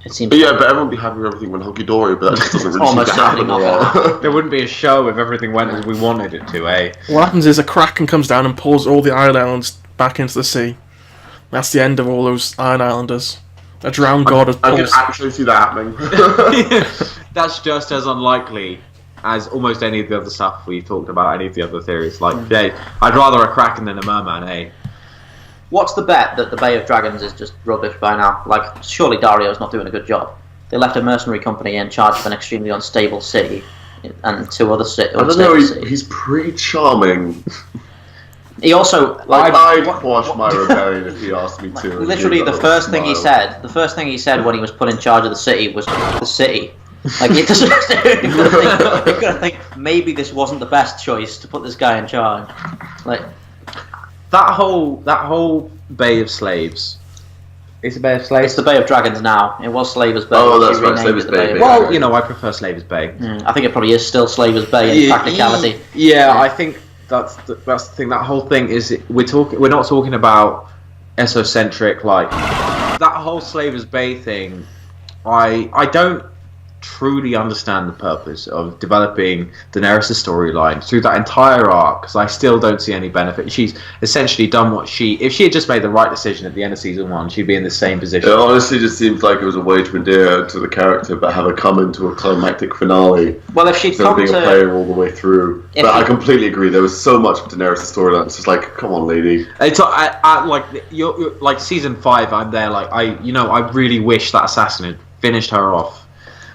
Speaker 2: It seems.
Speaker 3: But everyone would be happy if everything went hunky dory, but that just doesn't really seem to happen.
Speaker 4: There wouldn't be a show if everything went as we wanted it to, eh?
Speaker 1: What happens is a kraken comes down and pulls all the Iron Islands back into the sea. That's the end of all those Iron Islanders. A drowned god of
Speaker 3: I can actually see that happening.
Speaker 4: That's just as unlikely as almost any of the other stuff we've talked about, any of the other theories. Like, I'd rather a kraken than a merman, eh?
Speaker 2: What's the bet that the Bay of Dragons is just rubbish by now? Like, surely Daario's not doing a good job. They left a mercenary company in charge of an extremely unstable city and 2 other cities.
Speaker 3: I don't know. He's pretty charming.
Speaker 2: He also
Speaker 3: I'd quash my rebellion if he asked me to.
Speaker 2: Literally, the first thing he said when he was put in charge of the city was the city. Like, you gotta think maybe this wasn't the best choice to put this guy in charge. Like
Speaker 4: that whole Bay of Slaves. It's a Bay of Slaves.
Speaker 2: It's the Bay of Dragons now. It was Slavers Bay.
Speaker 3: Oh, that's right, Slavers Bay.
Speaker 4: Well, I prefer Slavers Bay.
Speaker 2: I think it probably is still Slavers Bay in practicality.
Speaker 4: Yeah, I think that's the thing. That whole thing is we're not talking about esocentric like that whole Slavers Bay thing. I don't truly understand the purpose of developing Daenerys' storyline through that entire arc, because I still don't see any benefit. She's essentially done if she had just made the right decision at the end of season 1, she'd be in the same position.
Speaker 3: It honestly just seems like it was a way to endear to the character, but have her come into a climactic finale.
Speaker 2: Well, if she'd
Speaker 3: come being a player all the way through. But I completely agree. There was so much of Daenerys' storyline. It's just like, come on, lady.
Speaker 4: It's you're like season 5. I'm there. Like I really wish that assassin had finished her off.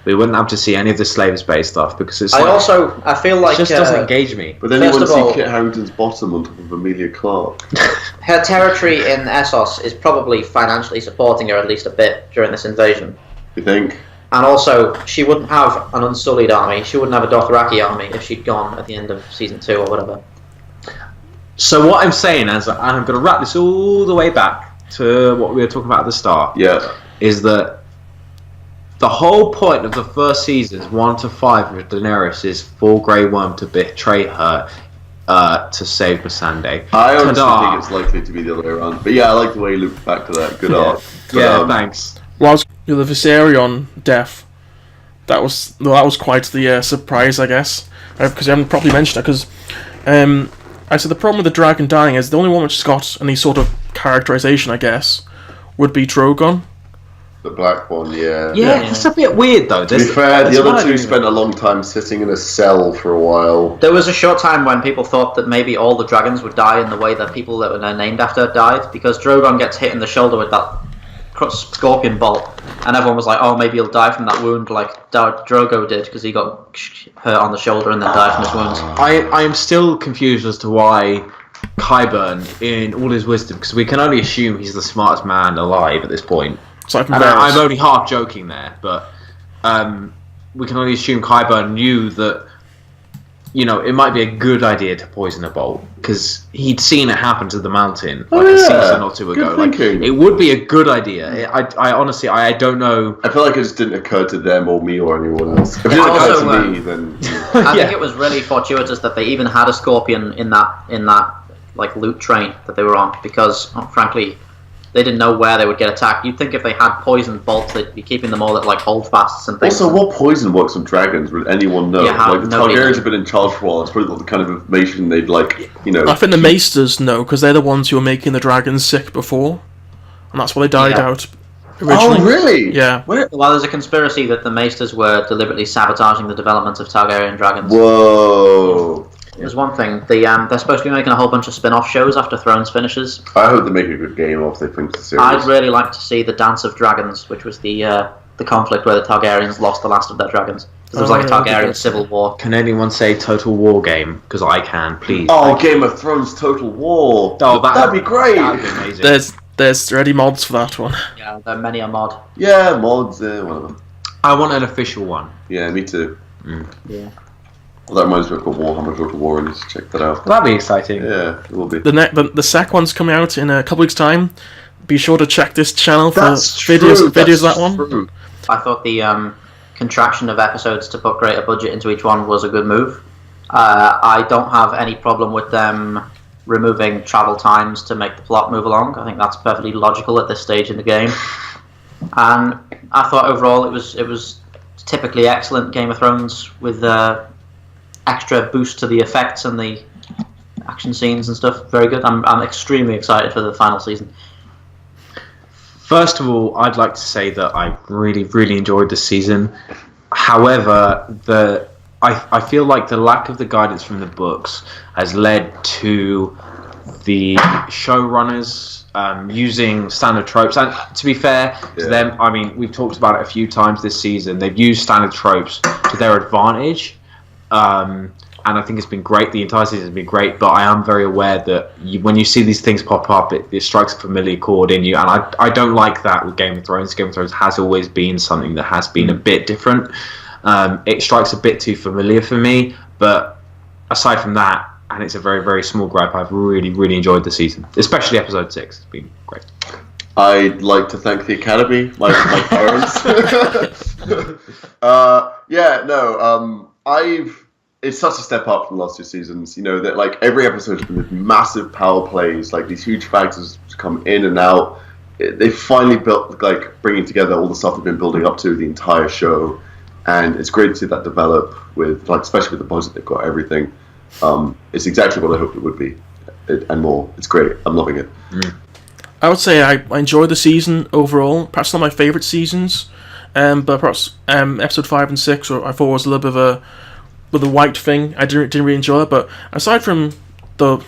Speaker 4: We wouldn't have to see any of the Slavers Bay stuff because it's.
Speaker 2: I feel like
Speaker 4: it just doesn't engage me.
Speaker 3: But then you want to see Kit Harington's bottom on top of Emilia Clarke.
Speaker 2: Her territory in Essos is probably financially supporting her at least a bit during this invasion.
Speaker 3: You think?
Speaker 2: And also, she wouldn't have an Unsullied army. She wouldn't have a Dothraki army if she'd gone at the end of season 2 or whatever.
Speaker 4: So what I'm saying is, and I'm going to wrap this all the way back to what we were talking about at the start.
Speaker 3: Yeah.
Speaker 4: Is that the whole point of the first seasons 1 to 5 with Daenerys is for Grey Worm to betray her to save Missandei.
Speaker 3: I honestly think it's likely to be the other way around. But yeah, I like the way you looped back to that. Good arc.
Speaker 4: But, thanks.
Speaker 1: Well, the Viserion death, that was quite the surprise, I guess, because I haven't properly mentioned it. Because I said the problem with the dragon dying is the only one which has got any sort of characterization, I guess, would be Drogon.
Speaker 3: The black one, yeah.
Speaker 4: Yeah, it's a bit weird though.
Speaker 3: To be fair, the other two spent a long time sitting in a cell for a while.
Speaker 2: There was a short time when people thought that maybe all the dragons would die in the way that people that were named after died, because Drogon gets hit in the shoulder with that scorpion bolt, and everyone was like, oh, maybe he'll die from that wound like Drogo did, because he got hurt on the shoulder and then died from his wounds.
Speaker 4: I am still confused as to why Qyburn, in all his wisdom, because we can only assume he's the smartest man alive at this point. And I'm only half joking there, but we can only assume Qyburn knew that, it might be a good idea to poison a bolt, because he'd seen it happen to the Mountain a season or 2 ago. It would be a good idea. I honestly, I don't know.
Speaker 3: I feel like it just didn't occur to them or me or anyone else. If it didn't occur to me, then
Speaker 2: I think it was really fortuitous that they even had a scorpion in that loot train that they were on, because frankly, they didn't know where they would get attacked. You'd think if they had poisoned bolts, they'd be keeping them all at holdfasts and things.
Speaker 3: Also, what poison works on dragons? Would anyone know?
Speaker 2: Yeah,
Speaker 3: the Targaryens have been in charge for a while. It's probably not the kind of information they'd
Speaker 1: I think the Maesters know, because they're the ones who were making the dragons sick before, and that's why they died out originally.
Speaker 3: Oh, really?
Speaker 1: Yeah.
Speaker 2: Well, there's a conspiracy that the Maesters were deliberately sabotaging the development of Targaryen dragons.
Speaker 3: Whoa.
Speaker 2: There's one thing. They're supposed to be making a whole bunch of spin-off shows after Thrones finishes.
Speaker 3: I hope they make a good game if they finish the series.
Speaker 2: I'd really like to see the Dance of Dragons, which was the conflict where the Targaryens lost the last of their dragons. There was a Targaryen civil war.
Speaker 4: Can anyone say Total War game? Because I can, please.
Speaker 3: Oh, Game of Thrones Total War.
Speaker 4: Oh,
Speaker 3: that'd be great.
Speaker 4: That'd be amazing.
Speaker 1: There's already mods for that one.
Speaker 2: Yeah, there are many a mod.
Speaker 3: Yeah, mods, whatever.
Speaker 4: I want an official one.
Speaker 3: Yeah, me too.
Speaker 2: Yeah.
Speaker 3: Well, that reminds me of Warhammer Total War. I need to check that out.
Speaker 4: That'd be exciting.
Speaker 3: Yeah, it will be.
Speaker 1: The SEC one's coming out in a couple weeks' time. Be sure to check this channel for
Speaker 3: videos
Speaker 1: of that one.
Speaker 3: True.
Speaker 2: I thought the contraction of episodes to put greater budget into each one was a good move. I don't have any problem with them removing travel times to make the plot move along. I think that's perfectly logical at this stage in the game. And I thought overall it was typically excellent Game of Thrones with extra boost to the effects and the action scenes and stuff. Very good. I'm extremely excited for the final season.
Speaker 4: First of all, I'd like to say that I really, really enjoyed this season. However, I feel like the lack of the guidance from the books has led to the showrunners using standard tropes. And to be fair to them, I mean, we've talked about it a few times this season. They've used standard tropes to their advantage. and I think it's been great. The entire season has been great, but I am very aware that when you see these things pop up, it strikes a familiar chord in you, and I don't like that with Game of Thrones. Game of Thrones has always been something that has been a bit different. It strikes a bit too familiar for me, but aside from that, and it's a very, very small gripe, I've really, really enjoyed the season, especially episode 6. It's been great.
Speaker 3: I'd like to thank the Academy, my parents. It's such a step up from the last 2 seasons. You know that like every episode has been with massive power plays, like these huge factors come in and out. They finally built like bringing together all the stuff they've been building up to the entire show, and it's great to see that develop with like especially with the budget they've got everything. It's exactly what I hoped it would be, and more. It's great. I'm loving it.
Speaker 1: I would say I enjoyed the season overall. Perhaps not my favourite seasons, but perhaps episode 5 and 6, I thought was a little bit of a white thing. I didn't really enjoy it, but aside from the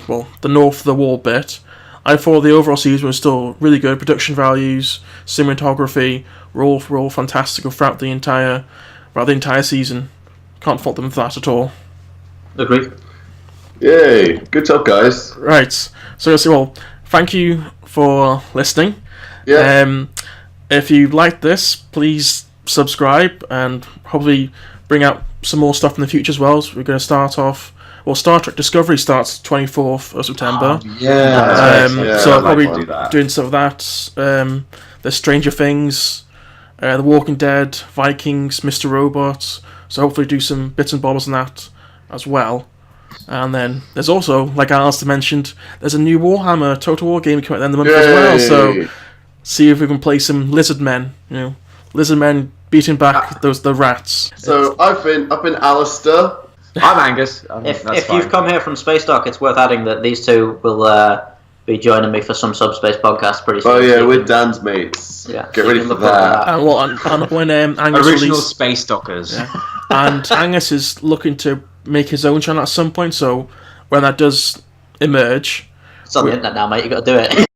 Speaker 1: north of the wall bit, I thought the overall season was still really good. Production values, cinematography were all fantastic throughout the entire season. Can't fault them for that at all.
Speaker 2: Agree.
Speaker 3: Yay! Good job, guys.
Speaker 1: Right. So thank you for listening.
Speaker 3: Yeah.
Speaker 1: If you like this, please subscribe and hopefully bring out some more stuff in the future as well. So we're going to start off. Well, Star Trek Discovery starts 24th of September. So probably doing some of that. There's Stranger Things, The Walking Dead, Vikings, Mr. Robot. So hopefully do some bits and bobs on that as well. And then there's also, like Alasdair mentioned, there's a new Warhammer Total War game coming at the end of the month as well. So see if we can play some lizard men. Lizard men beating back the rats.
Speaker 3: So I've been Alasdair.
Speaker 4: I'm Angus.
Speaker 2: If you've come here from Spacedock, it's worth adding that these two will be joining me for some Subspace podcast pretty soon.
Speaker 3: Oh yeah, we're Dan's mates.
Speaker 2: Yeah,
Speaker 3: get ready for that.
Speaker 1: And when Angus
Speaker 4: original Space Dockers.
Speaker 1: Yeah. And Angus is looking to make his own channel at some point. So when that does emerge,
Speaker 2: it's on the internet now, mate. You got to do it.